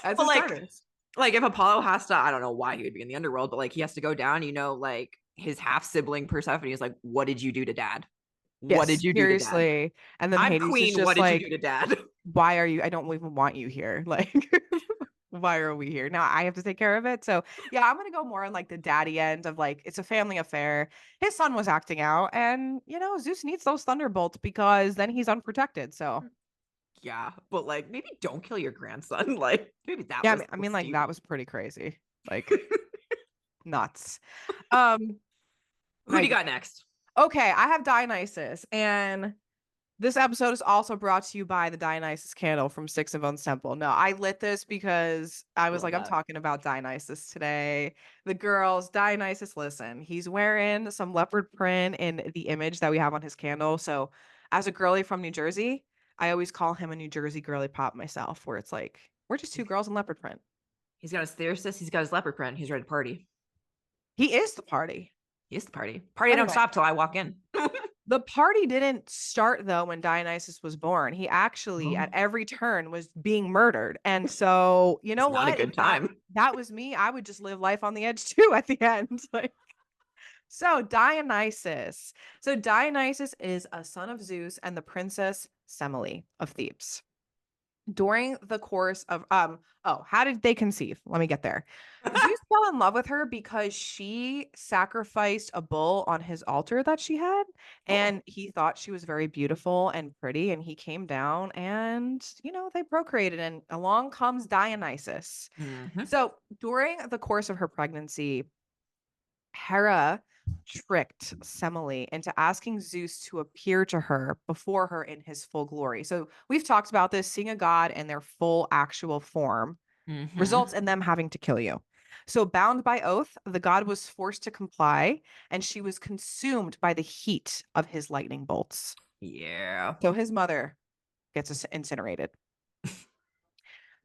That's But his Tartarus. like if Apollo has to, I don't know why he would be in the underworld, but like he has to go down, like his half sibling Persephone is like, what did you do to dad? What did Yes, you do to dad? seriously. And then I'm Hades is queen. What just did you do like, to dad? why are you? I don't even want you here. Like, why are we here? Now I have to take care of it. So yeah, I'm gonna go more on like the daddy end of like it's a family affair. His son was acting out, and Zeus needs those thunderbolts because then he's unprotected. So Yeah, but like maybe don't kill your grandson. Like maybe that yeah, was a little like steep. that was pretty crazy. Like nuts. Um, Who my do you got next? Okay, I have Dionysus, and this episode is also brought to you by the Dionysus candle from Six of Bones Temple. No, I lit this because I I was love like, I'm that. talking about Dionysus today. The girls, Dionysus, listen, he's wearing some leopard print in the image that we have on his candle. So, as a girly from New Jersey, I always call him a New Jersey girly pop myself, where it's like, we're just two girls in leopard print. He's got his Thersis, he's got his leopard print, he's ready to party. He is the party. He is the party. Party don't Anyway, stop till I walk in. the party didn't start though when Dionysus was born. He actually at Oh, every turn was being murdered. And so, you it's know not a what? good If that time. that was me, I would just live life on the edge too at the end. Like so Dionysus. So Dionysus is a son of Zeus and the princess Semele of Thebes during the course of how did they conceive? Let me get there. Zeus fell in love with her because she sacrificed a bull on his altar that she had, Oh. and he thought she was very beautiful and pretty, and he came down and they procreated, and along comes Dionysus. Mm-hmm. So during the course of her pregnancy, Hera tricked Semele into asking Zeus to appear to her before her in his full glory. So we've talked about this, seeing a god in their full actual form Mm-hmm. results in them having to kill you. So, bound by oath, the god was forced to comply, and she was consumed by the heat of his lightning bolts. Yeah. So, his mother gets incinerated.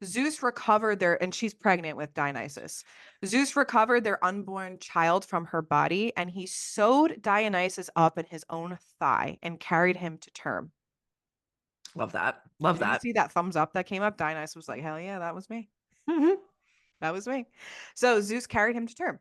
Zeus recovered their, and she's pregnant with Dionysus. Zeus recovered their unborn child from her body, and he sewed Dionysus up in his own thigh and carried him to term. Love that. Love Did you that. see that thumbs up that came up? Dionysus was like, hell yeah, that was me. That was me. So Zeus carried him to term.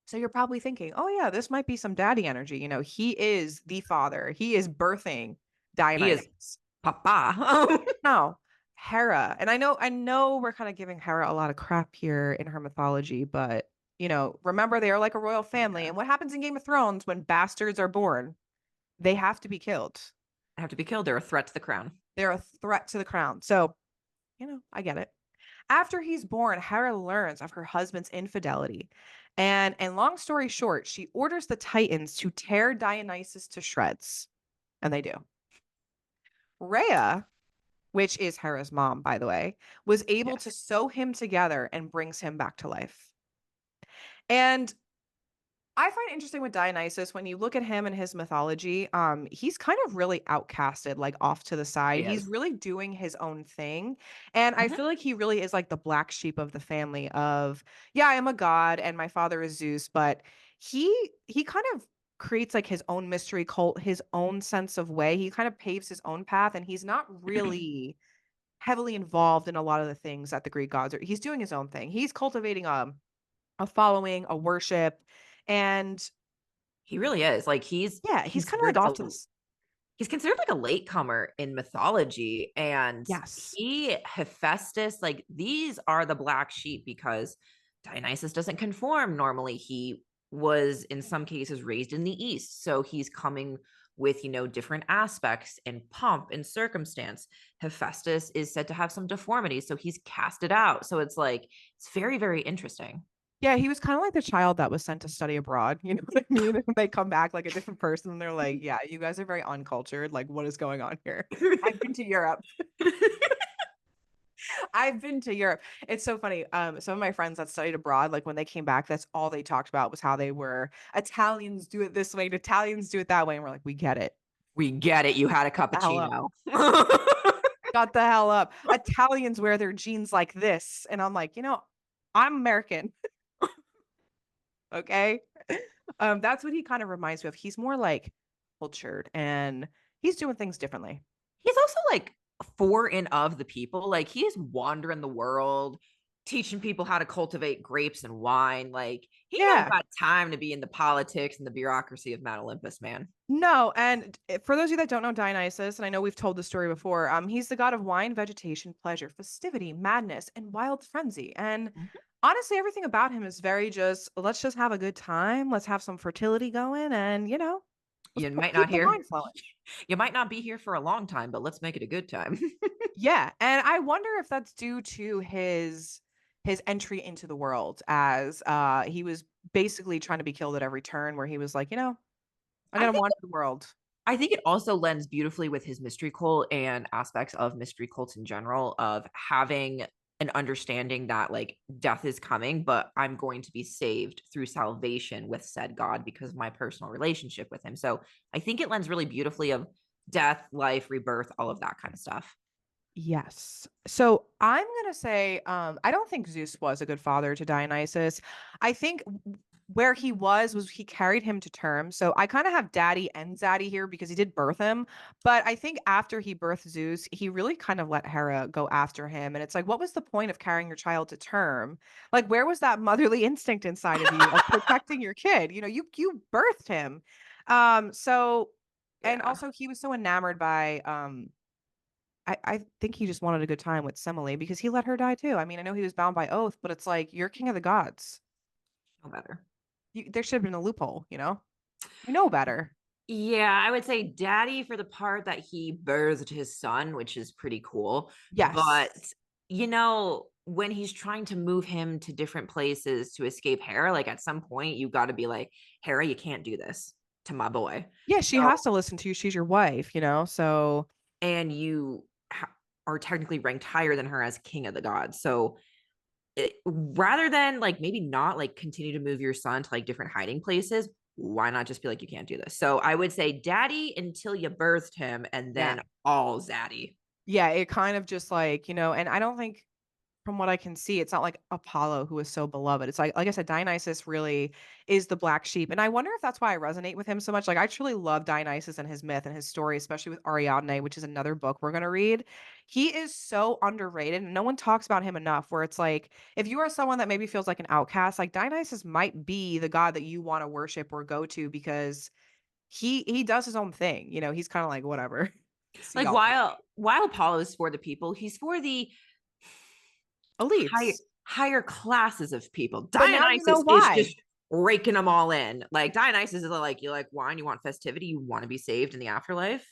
So you're probably thinking, oh yeah, this might be some daddy energy. He is the father. He is birthing He is Dionysus. papa. No, Hera. And I know we're kind of giving Hera a lot of crap here in her mythology, but remember they are like a royal family. Yeah. And what happens in Game of Thrones when bastards are born? They have to be killed. Have to be killed. They're a threat to the crown. They're a threat to the crown. So, I get it. After he's born, Hera learns of her husband's infidelity. And long story short, she orders the Titans to tear Dionysus to shreds. And they do. Rhea, which is Hera's mom, by the way, was able to Yes. sew him together and brings him back to life. And I find interesting with Dionysus when you look at him and his mythology, he's kind of really outcasted, like off to the side. He He's is. really doing his own thing. And I Mhm. feel like he really is like the black sheep of the family of, yeah, I am a god and my father is Zeus, but he kind of creates like his own mystery cult, his own sense of way. He kind of paves his own path and he's not really heavily involved in a lot of the things that the Greek gods are. He's doing his own thing. He's cultivating a following, a worship, and He really is. Like yeah, he's kind of like off to this. he's considered like a latecomer in mythology. And Yes. he, Hephaestus, like these are the black sheep because Dionysus doesn't conform normally. He was in some cases raised in the East. So he's coming with, different aspects and pomp and circumstance. Hephaestus is said to have some deformity. So he's casted out. So it's like, it's very, very interesting. Yeah, he was kind of like the child that was sent to study abroad. You know what I mean? They come back like a different person and they're like, yeah, you guys are very uncultured. Like, what is going on here? I've been to Europe. I've been to Europe. It's so funny. Some of my friends that studied abroad, like when they came back, that's all they talked about was how they were Italians do it this way, and Italians do it that way. And we're like, we get it. We get it. You had a The hell up. cappuccino. Got the hell up. Italians wear their jeans like this. And I'm like, I'm American. Okay. That's what he kind of reminds me of. He's more like cultured and he's doing things differently. He's also like for and of the people. Like he is wandering the world, teaching people how to cultivate grapes and wine. Like he don't Yeah. got time to be in the politics and the bureaucracy of Mount Olympus, man. No, and for those of you that don't know Dionysus, and I know we've told the story before, he's the god of wine, vegetation, pleasure, festivity, madness, and wild frenzy. And Mhm. honestly, everything about him is very just let's just have a good time, let's have some fertility going, and let's You might keep not the hear, wine flowing. you might not be here for a long time, but let's make it a good time. Yeah, and I wonder if that's due to his entry into the world as he was basically trying to be killed at every turn where he was like, I'm I gonna think wander the world. I think it also lends beautifully with his mystery cult and aspects of mystery cults in general of having an understanding that like death is coming, but I'm going to be saved through salvation with said God because of my personal relationship with him. So I think it lends really beautifully of death, life, rebirth, all of that kind of stuff. Yes. So I'm gonna say, I don't think Zeus was a good father to Dionysus. I think where he was he carried him to term. So I kind of have daddy and zaddy here because he did birth him. But I think after he birthed Zeus, he really kind of let Hera go after him. And it's like, what was the point of carrying your child to term? Like, where was that motherly instinct inside of you of protecting your kid? You birthed him. So and Yeah. also he was so enamored by I think he just wanted a good time with Semele because he let her die too. I mean, I know he was bound by oath, but it's like you're king of the gods. No better. There should have been a loophole, You know better. Yeah, I would say daddy for the part that he birthed his son, which is pretty cool. But, Yes. when he's trying to move him to different places to escape Hera, like at some point, you got to be like, Hera, you can't do this to my boy. Yeah, she So, has to listen to you. She's your wife. So and you are technically ranked higher than her as king of the gods. So, rather than like maybe not like continue to move your son to like different hiding places, why not just be like, you can't do this? So I would say daddy until you birthed him, and Yeah. then all zaddy. Yeah, it kind of just like, and I don't think from what I can see, it's not like Apollo who is so beloved. It's like I said, Dionysus really is the black sheep. And I wonder if that's why I resonate with him so much. Like I truly love Dionysus and his myth and his story, especially with Ariadne, which is another book we're gonna read. He is so underrated and no one talks about him enough. Where it's like, if you are someone that maybe feels like an outcast, like Dionysus might be the god that you want to worship or go to because he does his own thing. He's kind of like whatever. See Like y'all while Apollo is for the people, he's for the higher elites. higher classes of people. But now we know Dionysus is why. just raking them all in. Like Dionysus is like, you like wine, you want festivity, you want to be saved in the afterlife.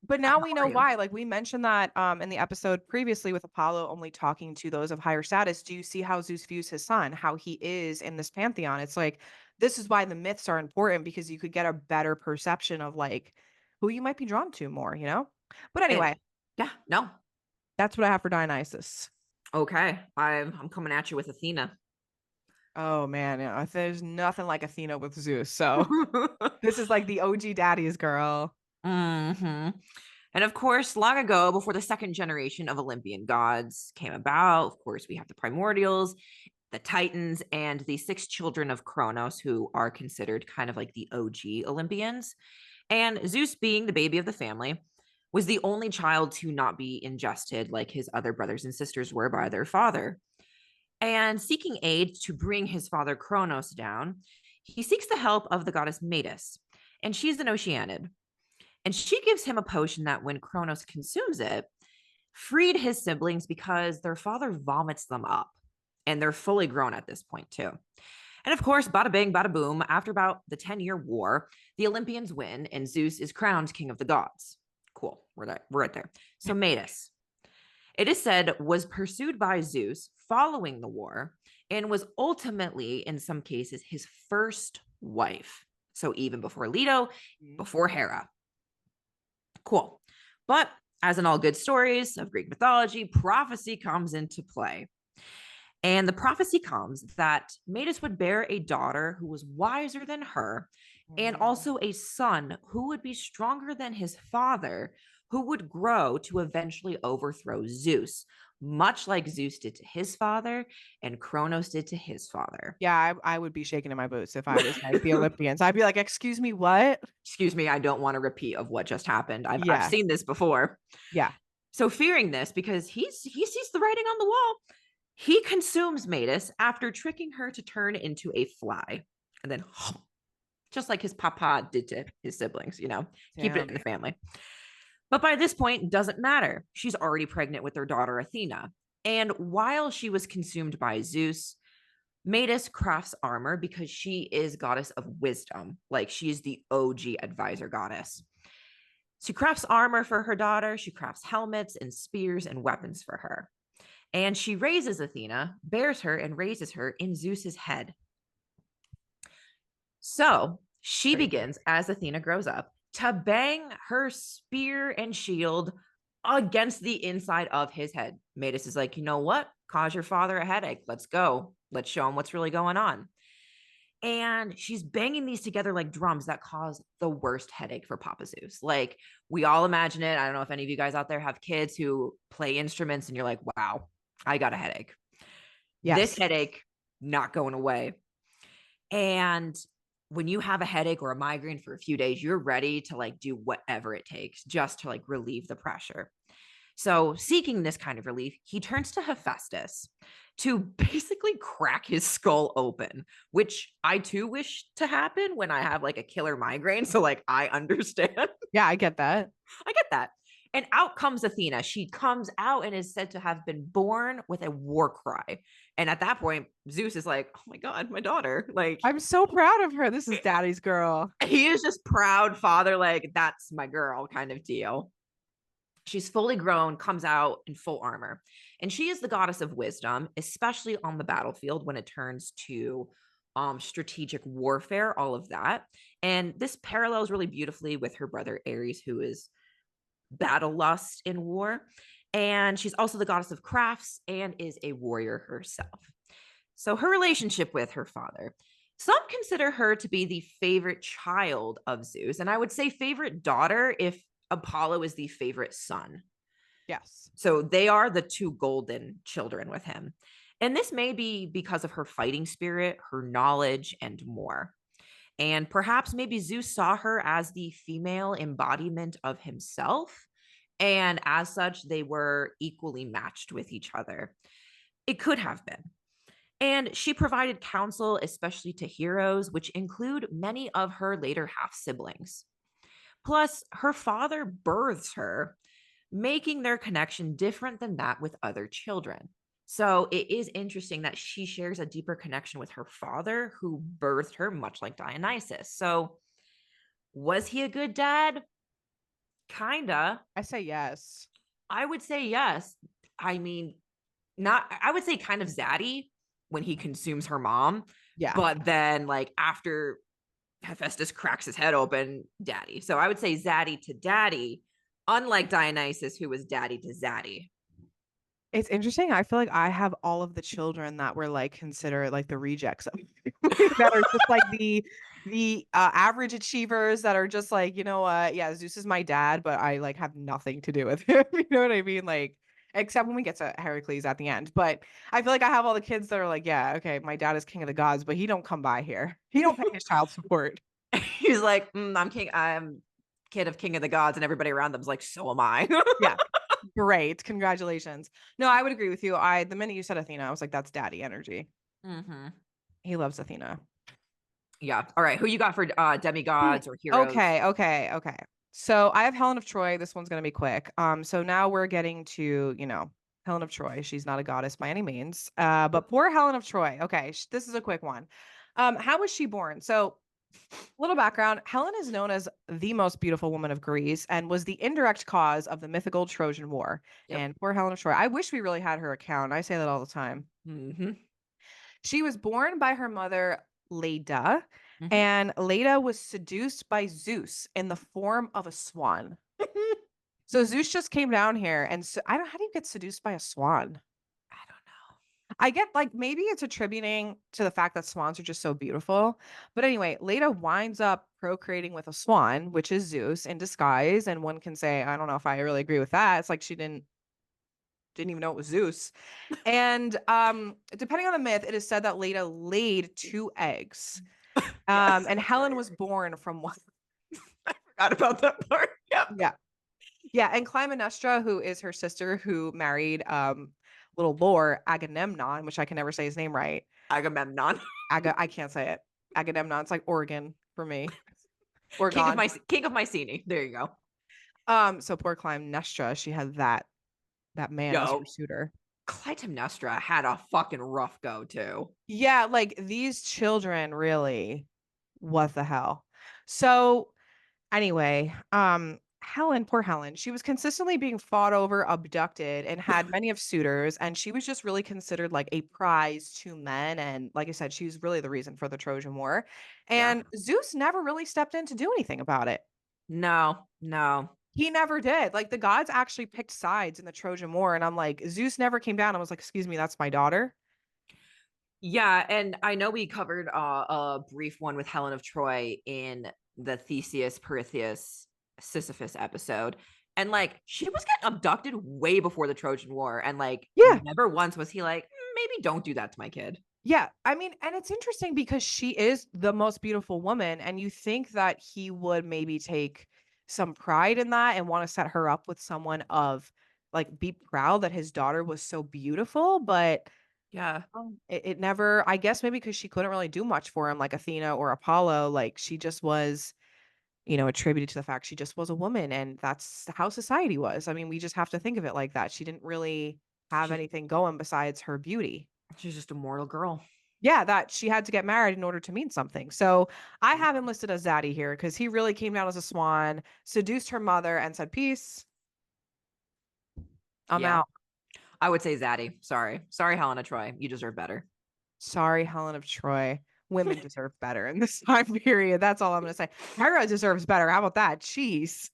But How now we know are you? why. Like we mentioned that in the episode previously with Apollo only talking to those of higher status. Do you see how Zeus views his son, how he is in this pantheon? It's like this is why the myths are important because you could get a better perception of like who you might be drawn to more. But And anyway, yeah, no. that's what I have for Dionysus. Okay. I'm coming at you with Athena. Oh man, yeah, there's nothing like Athena with Zeus. So this is like the OG daddy's girl. hmm And of course, long ago, before the second generation of Olympian gods came about, of course, we have the primordials, the Titans, and the six children of Kronos, who are considered kind of like the OG Olympians. And Zeus, being the baby of the family, was the only child to not be ingested like his other brothers and sisters were by their father. And seeking aid to bring his father Kronos down, he seeks the help of the goddess Metis, and she's an Oceanid. And she gives him a potion that, when Kronos consumes it, freed his siblings because their father vomits them up. And they're fully grown at this point, too. And of course, bada bing, bada boom, after about the 10-year war, the Olympians win and Zeus is crowned king of the gods. Cool. We're right there. So Metis, it is said, was pursued by Zeus following the war and was ultimately, in some cases, his first wife. So even before Leto, Mhm. before Hera. Cool. But as in all good stories of Greek mythology, prophecy comes into play. And the prophecy comes that Metis would bear a daughter who was wiser than her, and Mhm. also a son who would be stronger than his father, who would grow to eventually overthrow Zeus, much like Zeus did to his father and Kronos did to his father. Yeah, I would be shaking in my boots if I was like the Olympians. I'd be like, "Excuse me, what?" Excuse me, I don't want a repeat of what just happened. I've Yeah, seen this before. yeah. So fearing this, because he sees the writing on the wall, he consumes Metis after tricking her to turn into a fly. And then just like his papa did to his siblings, keep it Damn. in the family. But by this point, it doesn't matter. She's already pregnant with their daughter Athena. And while she was consumed by Zeus, Metis crafts armor because she is goddess of wisdom. Like, she's the OG advisor goddess. She crafts armor for her daughter. She crafts helmets and spears and weapons for her. And she raises Athena, bears her, and raises her in Zeus's head. So she Crazy. begins, as Athena grows up, to bang her spear and shield against the inside of his head. Metis is like, you know what? Cause your father a headache. Let's go. Let's show him what's really going on. And she's banging these together like drums that cause the worst headache for Papa Zeus. Like, we all imagine it. I don't know if any of you guys out there have kids who play instruments and you're like, wow, I got a headache. This Yes. headache not going away. And when you have a headache or a migraine for a few days, you're ready to like do whatever it takes just to like relieve the pressure. So, seeking this kind of relief, he turns to Hephaestus to basically crack his skull open, which I too wish to happen when I have like a killer migraine. So, like, I understand. Yeah, I get that. I get that. And out comes Athena. She comes out and is said to have been born with a war cry. And at that point, Zeus is like, oh my God, my daughter. Like, I'm so proud of her. This is daddy's girl. he is just proud father, like, that's my girl kind of deal. She's fully grown, comes out in full armor. And she is the goddess of wisdom, especially on the battlefield when it turns to strategic warfare, all of that. And this parallels really beautifully with her brother Ares, who is battle lust in war. And she's also the goddess of crafts and is a warrior herself. So her relationship with her father. Some consider her to be the favorite child of Zeus, and I would say favorite daughter if Apollo is the favorite son. Yes. So they are the two golden children with him. And this may be because of her fighting spirit, her knowledge, and more. And perhaps maybe Zeus saw her as the female embodiment of himself. And as such, they were equally matched with each other. It could have been. And she provided counsel, especially to heroes, which include many of her later half siblings. Plus, her father births her, making their connection different than that with other children. So it is interesting that she shares a deeper connection with her father, who birthed her, much like Dionysus. So, was he a good dad? Kinda. I say yes. I would say yes. I mean, not, I would say kind of zaddy when he consumes her mom. Yeah. But then, like, after Hephaestus cracks his head open, daddy. So I would say zaddy to daddy, unlike Dionysus, who was daddy to zaddy. It's interesting. I feel like I have all of the children that were like considered like the rejects of me that are just like the average achievers that are just like, you know what? Yeah, Zeus is my dad, but I like have nothing to do with him. You know what I mean? Like, except when we get to Heracles at the end. But I feel like I have all the kids that are like, yeah, okay, my dad is king of the gods, but he don't come by here. He don't pay his child support. He's like, I'm king, I'm kid of king of the gods, and everybody around them's like, so am I. Yeah. Great. Congratulations. No, I would agree with you. The minute you said Athena, I was like, that's daddy energy. hmm He loves Athena. Yeah. All right. Who you got for Mm, demigods or heroes? okay. So I have Helen of Troy. This one's gonna be quick. So now we're getting to, Helen of Troy. She's not a goddess by any means. But poor Helen of Troy. Okay, this is a quick one. How was she born? So little background, Helen is known as the most beautiful woman of Greece and was the indirect cause of the mythical Trojan War. Yep. And poor Helen of Troy. I wish we really had her account. I say that all the time. hmm She was born by her mother, Leda, hmm and Leda was seduced by Zeus in the form of a swan. So Zeus just came down here, and so I don't. How do you get seduced by a swan? I don't know. I get like maybe it's attributing to the fact that swans are just so beautiful. But anyway, Leda winds up procreating with a swan, which is Zeus in disguise. And one can say, I don't know if I really agree with that. It's like she didn't even know it was Zeus. And depending on the myth, it is said that Leda laid two eggs. Yes. And Helen was born from one. Forgot about that part. Yep. Yeah. Yeah. And Clytemnestra, who is her sister, who married little Lore Agamemnon, which I can never say his name right. Agamemnon. I can't say it. Agamemnon. It's like Oregon for me. King of Oregon. my King of Mycenae. There you go. So poor Clytemnestra, she had that man as her Yo, suitor. Clytemnestra had a fucking rough go too. Yeah, like these children really, what the hell? So anyway, Helen, poor Helen, she was consistently being fought over, abducted, and had many of suitors, and she was just really considered like a prize to men. And like I said, she was really the reason for the Trojan War. Yeah. And Zeus never really stepped in to do anything about it. No, no. He never did. Like the gods actually picked sides in the Trojan War, and I'm like, Zeus never came down and was like, "Excuse me, that's my daughter." Yeah, and I know we covered a brief one with Helen of Troy in the Theseus, Pirithous, Sisyphus episode. And like she was getting abducted way before the Trojan War. And like Yeah. never once was he like, maybe don't do that to my kid. Yeah, I mean, and it's interesting because she is the most beautiful woman, and you think that he would maybe take some pride in that and want to set her up with someone of like be proud that his daughter was so beautiful, but Yeah. it never, I guess maybe because she couldn't really do much for him like Athena or Apollo, like she just was, attributed to the fact she just was a woman and that's how society was. I mean, we just have to think of it like that. She didn't really have She's anything going besides her beauty. she's just a mortal girl. Yeah, that she had to get married in order to mean something. So I have him listed as Zaddy here because he really came down as a swan, seduced her mother, and said, "Peace, I'm Yeah. out." I would say Zaddy. Sorry. Sorry, Helena Troy. You deserve better. Sorry, Helen of Troy. Women deserve better in this time period. That's all I'm gonna say. Hera deserves better. How about that? Jeez.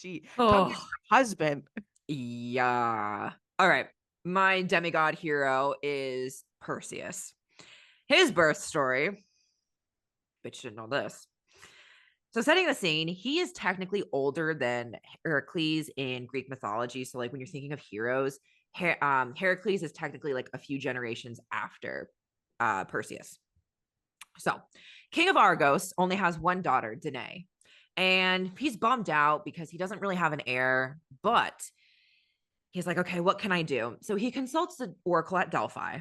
Come get Oh, your husband. yeah. All right. my demigod hero is Perseus. His birth story, bitch didn't know this. So, setting the scene, he is technically older than Heracles in Greek mythology. So, like when you're thinking of heroes, Heracles is technically like a few generations after Perseus. So, King of Argos only has one daughter, Danae, and he's bummed out because he doesn't really have an heir, but he's like, okay, what can I do? So he consults the oracle at Delphi.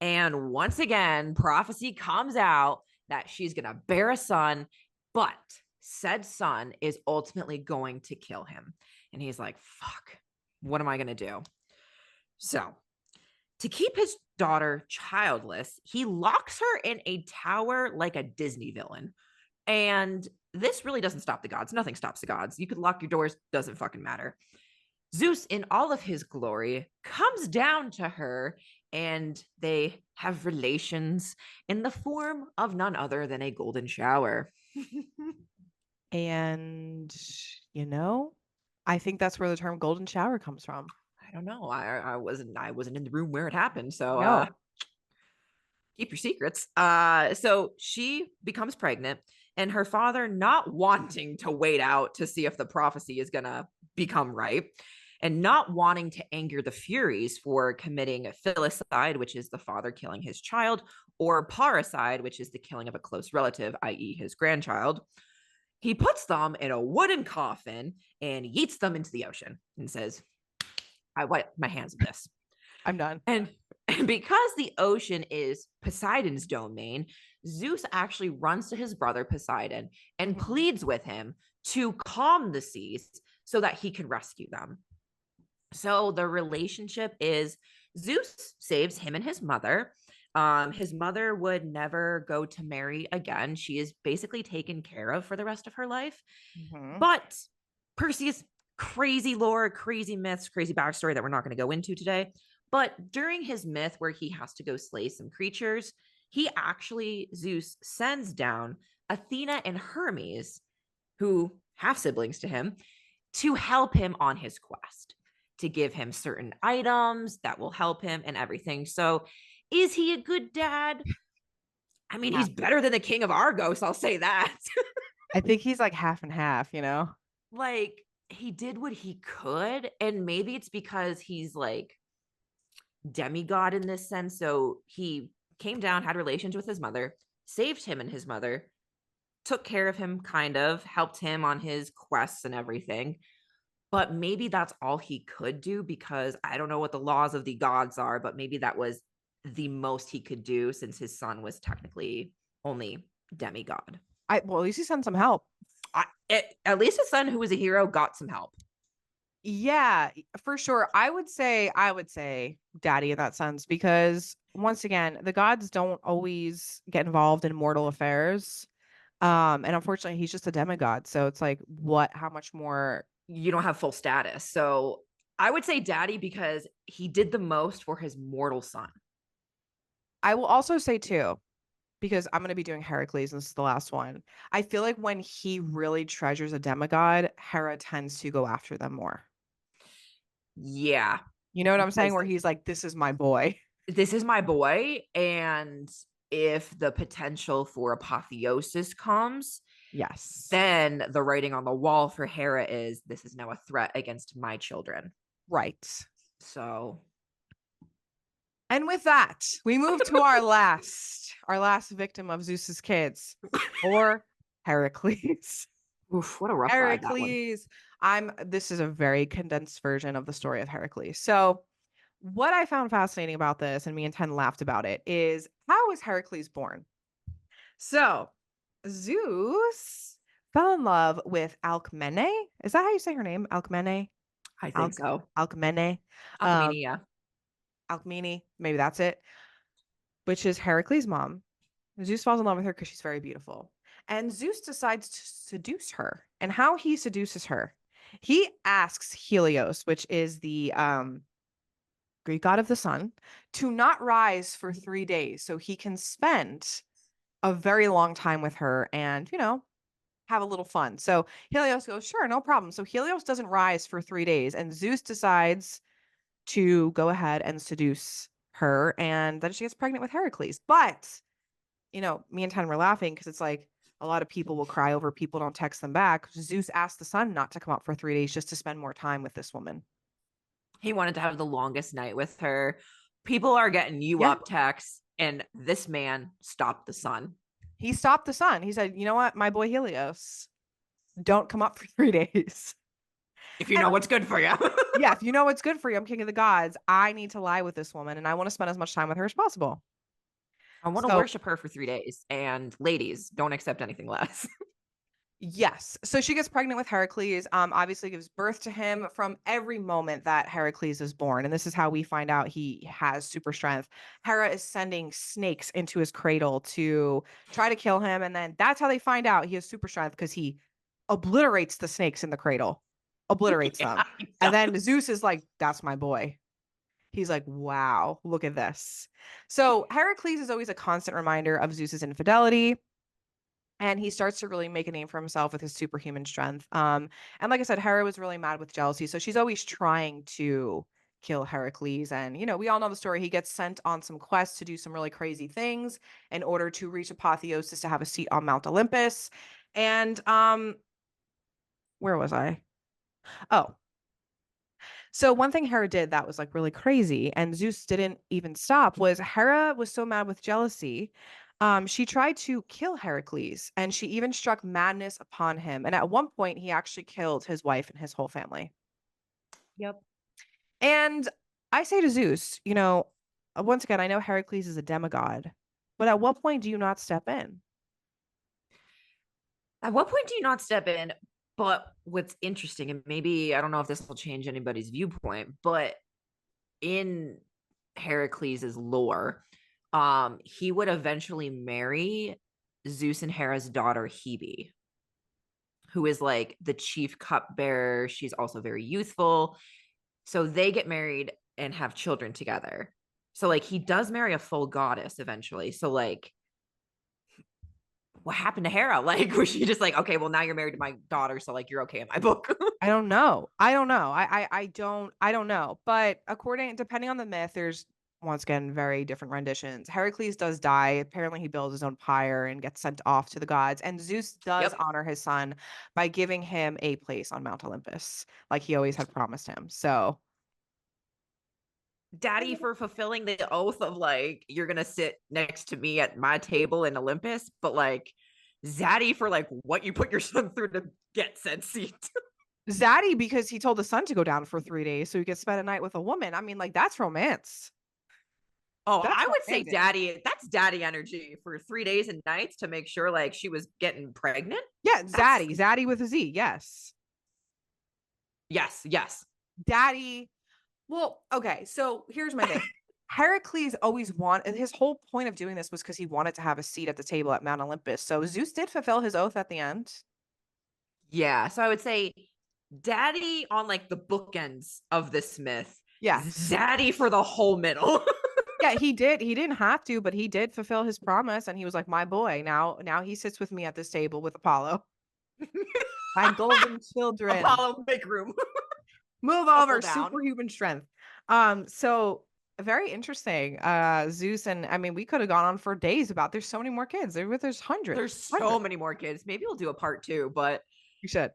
And once again, prophecy comes out that she's going to bear a son, but said son is ultimately going to kill him. And he's like, fuck, what am I going to do? So, to keep his daughter childless, he locks her in a tower like a Disney villain. And this really doesn't stop the gods. Nothing stops the gods. You could lock your doors, doesn't fucking matter. Zeus, in all of his glory, comes down to her and they have relations in the form of none other than a golden shower. And, you know, I think that's where the term golden shower comes from. I don't know. I wasn't in the room where it happened. So No. keep your secrets. So she becomes pregnant, and her father, not wanting to wait out to see if the prophecy is gonna become right, and not wanting to anger the Furies for committing filicide, which is the father killing his child, or parricide, which is the killing of a close relative, i.e., his grandchild, he puts them in a wooden coffin and yeets them into the ocean and says, I wipe my hands of this. I'm done. And because the ocean is Poseidon's domain, Zeus actually runs to his brother Poseidon and pleads with him to calm the seas so that he can rescue them. So the relationship is Zeus saves him and his mother. His mother would never go to marry again. She is basically taken care of for the rest of her life. But Perseus, crazy lore, crazy myths, crazy backstory that we're not going to go into today. But during his myth where he has to go slay some creatures, Zeus sends down Athena and Hermes, who have siblings to him, to help him on his quest, to give him certain items that will help him and everything. So is he a good dad? I mean, he's better than the king of Argos, I'll say that. I think he's like half and half, you know? Like, he did what he could, and maybe it's because he's like demigod in this sense. So he came down, had relations with his mother, saved him and his mother, took care of him, kind of helped him on his quests and everything. But maybe that's all he could do, because I don't know what the laws of the gods are, but maybe that was the most he could do since his son was technically only demigod. Well, at least he sent some help. At least his son, who was a hero, got some help. Yeah, for sure. I would say daddy in that sense, because once again, the gods don't always get involved in mortal affairs. And unfortunately, he's just a demigod. So it's like, how much more? You don't have full status. So I would say daddy, because he did the most for his mortal son. I will also say too, because I'm going to be doing Heracles, and this is the last one. I feel like when he really treasures a demigod, Hera tends to go after them more. Yeah. You know what I'm saying? Where he's like, this is my boy. This is my boy. And if the potential for apotheosis comes, yes, then the writing on the wall for Hera is, this is now a threat against my children. Right. So. And with that, we move to our last victim of Zeus's kids, or Heracles. Oof, what a rough Heracles. This is a very condensed version of the story of Heracles. So what I found fascinating about this, and me and Tenn laughed about it, is how was Heracles born? So Zeus fell in love with Alcmene. Is that how you say her name? Alcmene? I think so. Alcmene. Alcmene, yeah. Alcmene, maybe that's it. Which is Heracles' mom. Zeus falls in love with her because she's very beautiful. And Zeus decides to seduce her. And how he seduces her, he asks Helios, which is the Greek god of the sun, to not rise for 3 days so he can spend a very long time with her and, have a little fun. So Helios goes, sure, no problem. So Helios doesn't rise for 3 days, and Zeus decides to go ahead and seduce her, and then she gets pregnant with Heracles. But, me and Tenn were laughing because it's like a lot of people will cry over people don't text them back. Zeus asked the sun not to come up for 3 days just to spend more time with this woman. He wanted to have the longest night with her. People are getting you Yeah. up texts, and this man stopped the sun. He stopped the sun. He said, you know what, my boy Helios, don't come up for 3 days. If you And know what's good for you. yeah, if you know what's good for you, I'm king of the gods. I need to lie with this woman and I want to spend as much time with her as possible. I want to So, worship her for 3 days. And ladies, don't accept anything less. yes. So she gets pregnant with Heracles, obviously gives birth to him from every moment that Heracles is born. And this is how we find out he has super strength. Hera is sending snakes into his cradle to try to kill him. And then that's how they find out he has super strength because he obliterates the snakes in the cradle, obliterates them. Yeah, he And then does. Zeus is like, that's my boy. He's like, wow, look at this. So Heracles is always a constant reminder of Zeus's infidelity. And he starts to really make a name for himself with his superhuman strength. And like I said, Hera was really mad with jealousy. So she's always trying to kill Heracles. And, we all know the story. He gets sent on some quests to do some really crazy things in order to reach apotheosis to have a seat on Mount Olympus. And where was I? Oh, so one thing Hera did that was like really crazy, and Zeus didn't even stop, was Hera was so mad with jealousy. She tried to kill Heracles, and she even struck madness upon him. And at one point, he actually killed his wife and his whole family. Yep. And I say to Zeus, once again, I know Heracles is a demigod, but at what point do you not step in? At what point do you not step in? But what's interesting, and maybe I don't know if this will change anybody's viewpoint, but in Heracles's lore, he would eventually marry Zeus and Hera's daughter Hebe, who is like the chief cupbearer. She's also very youthful. So they get married and have children together. So like he does marry a full goddess eventually. So like what happened to Hera? Like was she just like, okay, well now you're married to my daughter, so like you're okay in my book. I don't know. I don't know. I don't know. But depending on the myth, there's once again very different renditions. Heracles does die. Apparently he builds his own pyre and gets sent off to the gods. And Zeus does Yep. honor his son by giving him a place on Mount Olympus, like he always had promised him. So Daddy for fulfilling the oath of like you're gonna sit next to me at my table in Olympus, but like Zaddy for like what you put your son through to get said seat. Zaddy, because he told the son to go down for 3 days so he could spend a night with a woman. I mean, like that's romance. Oh, That's I would say romantic. daddy, that's daddy energy for 3 days and nights to make sure like she was getting pregnant. Yeah, That's Zaddy with a Z. Yes. yes, yes. Daddy. Well, okay, so here's my thing. Heracles always wanted his whole point of doing this was because he wanted to have a seat at the table at Mount Olympus. So Zeus did fulfill his oath at the end. Yeah. So I would say daddy on like the bookends of this myth, Yeah. zaddy for the whole middle. Yeah, he did. He didn't have to, but he did fulfill his promise and he was like, "My boy, now he sits with me at this table with Apollo. My golden children. Apollo, make room. Move Shuffle over, down. superhuman strength." So very interesting. Zeus and I mean, we could have gone on for days about there's so many more kids. There's There's hundreds. so Hundreds. many more kids. Maybe we'll do a part two, but You should.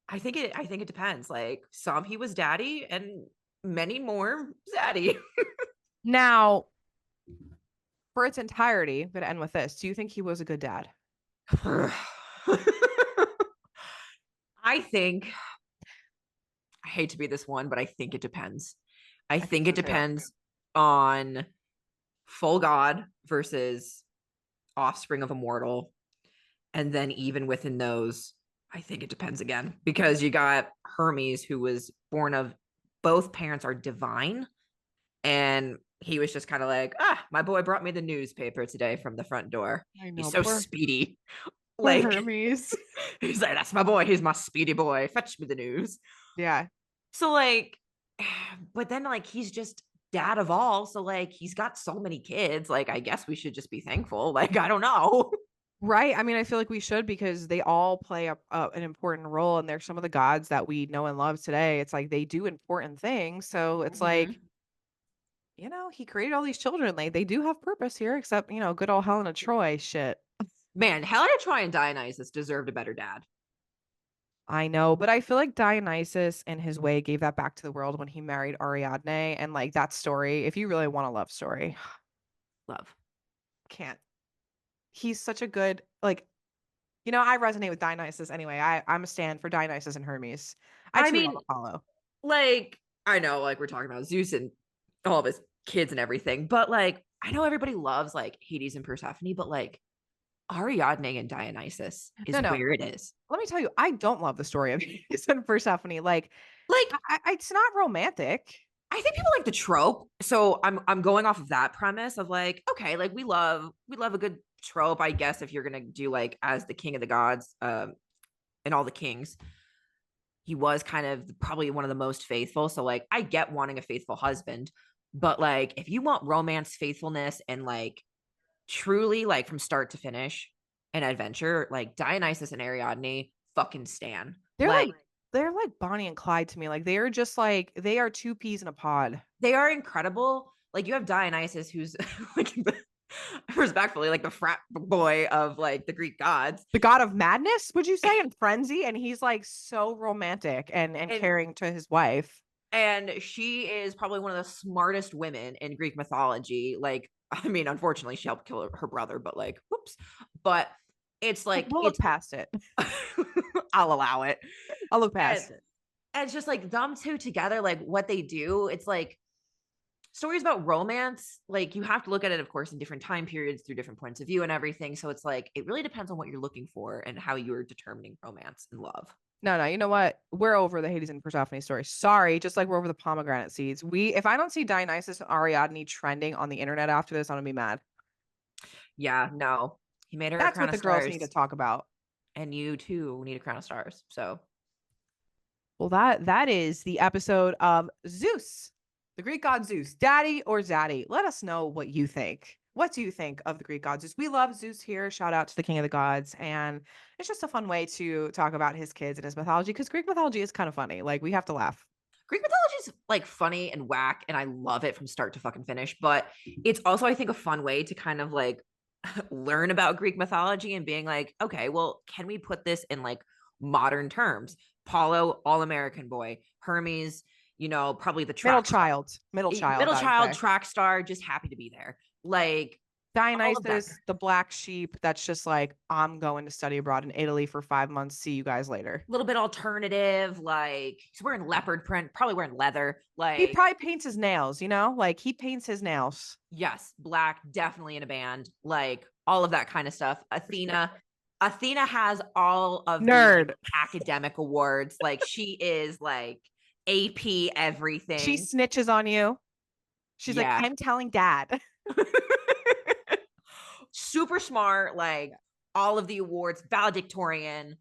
I think it depends. Like some he was daddy and many more zaddy. Now, for its entirety, I'm gonna end with this. Do you think he was a good dad? I think I hate to be this one, but I think it depends. I I think think it so too. depends on full god versus offspring of a mortal. And then even within those, I think it depends again because you got Hermes, who was born of both parents are divine. And he was just kind of like, my boy brought me the newspaper today from the front door. I He's know, so poor speedy. poor Like, Hermes. he's like, that's my boy. He's my speedy boy. Fetch me the news. Yeah. So, like, but then, like, he's just dad of all. So, like, he's got so many kids. Like, I guess we should just be thankful. Like, I don't know. Right. I mean, I feel like we should because they all play an important role and they're some of the gods that we know and love today. It's like they do important things. So it's like, Mhm. he created all these children. They do have purpose here, except, good old Helen of Troy shit. Man, Helen of Troy and Dionysus deserved a better dad. I know, but I feel like Dionysus in his way gave that back to the world when he married Ariadne and like that story. If you really want a love story, Love. can't. He's such a good like I resonate with Dionysus anyway. I'm a stand for Dionysus and Hermes. I I too love mean, Apollo. like, I know, like, we're talking about Zeus and all of his kids and everything, but like, I know everybody loves like Hades and Persephone, but like, Ariadne and Dionysus is No, no. where it is. Let me tell you, I don't love the story of Hades and Persephone. Like, Like, it's not romantic. I think people like the trope. So I'm going off of that premise of like, okay, like we love a good trope, I guess, if you're gonna do like as the king of the gods, and all the kings, he was kind of probably one of the most faithful. So like I get wanting a faithful husband, but like if you want romance, faithfulness, and like truly like from start to finish an adventure, like Dionysus and Ariadne fucking stan. They're like Like they're like Bonnie and Clyde to me. Like they are just like they are two peas in a pod. they are incredible. Like you have Dionysus, who's like respectfully like the frat boy of like the Greek gods, The god of madness, would you say, and frenzy, and he's like so romantic and and caring to his wife. she is probably one of the smartest women in Greek mythology. Like, I mean, unfortunately, she helped kill her brother, but like, whoops. But it's like We'll look it's. past it. I'll allow it, I'll look and, past it. and it's just like them two together, like what they do. It's like stories about romance, like you have to look at it, of course, in different time periods through different points of view and everything. So it's like it really depends on what you're looking for and how you're determining romance and love. No, no, you know what? We're over the Hades and Persephone story. Sorry, just like we're over the pomegranate seeds. If I don't see Dionysus and Ariadne trending on the internet after this, I'm gonna be mad. Yeah, no, he made her a That's crown what of the girls need to stars, talk about. and you too need a crown of stars. So Well, that is the episode of Zeus, the Greek god Zeus, daddy or zaddy. Let us know what you think. What do you think of the Greek god Zeus? We love Zeus here. Shout out to the king of the gods. And it's just a fun way to talk about his kids and his mythology because Greek mythology is kind of funny. Like, we have to laugh. Greek mythology is like funny and whack, and I love it from start to fucking finish. But it's also, I think, a fun way to kind of like learn about Greek mythology and being like, okay, well, can we put this in like modern terms? Apollo, all American boy, Hermes, probably the Middle track star, child. Middle child, middle I would child, say. track star, just happy to be there. Like all of that. Dionysus, the black sheep that's just like, I'm going to study abroad in Italy for 5 months. See you guys later. A little bit alternative, like he's wearing leopard print, probably wearing leather. He Like, probably paints his nails, Like he paints his nails. yes, black, definitely in a band, like all of that kind of stuff. For sure. Athena has all of the like Nerd. academic awards. Like she is like AP She everything. snitches on you. She's like, Yeah. I'm telling dad. Super smart, like all of the awards, valedictorian,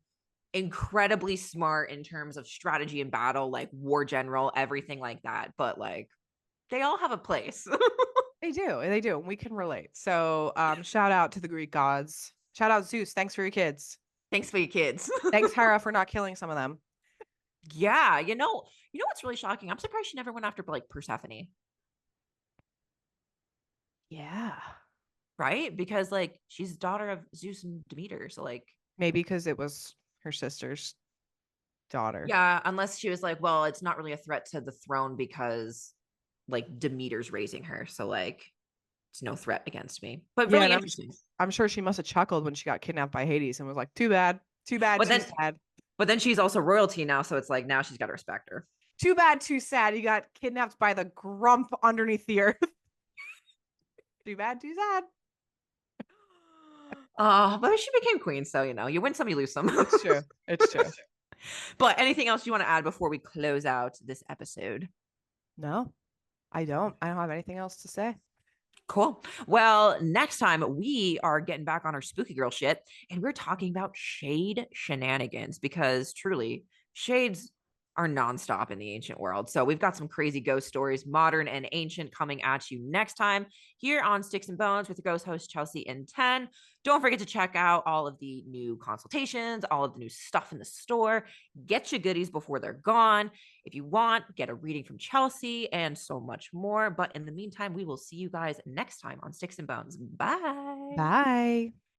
incredibly smart in terms of strategy and battle, like war general, everything like that. But like they all have a place. They do. They do. And we can relate. So shout out to the Greek gods. Shout out Zeus. Thanks for your kids. Thanks for your kids. Thanks, Hera, for not killing some of them. Yeah, you know what's really shocking? I'm surprised she never went after like Persephone, Yeah. right? Because like she's the daughter of Zeus and Demeter. So like, Maybe because it was her sister's daughter. yeah, unless she was like, well, it's not really a threat to the throne because like Demeter's raising her. So like it's no threat against me. But Yeah, really and interesting. I'm sure she must have chuckled when she got kidnapped by Hades and was like, too bad, too bad, But too then sad. but then she's also royalty now, so it's like now she's got to respect her. Too bad, too sad. You got kidnapped by the grump underneath the earth. Too bad, too sad. But she became queen, so you win some, you lose some. It's true. It's true. But anything else you want to add before we close out this episode? No, I don't. I don't have anything else to say. Cool. Well, next time we are getting back on our spooky girl shit and we're talking about shade shenanigans because truly, Shade's are nonstop in the ancient world. So we've got some crazy ghost stories, modern and ancient, coming at you next time here on Sticks and Bones with your ghost host, Chelsea and Tenn. Don't forget to check out all of the new consultations, all of the new stuff in the store. Get your goodies before they're gone. If you want, get a reading from Chelsea and so much more. But in the meantime, we will see you guys next time on Sticks and Bones. Bye. Bye.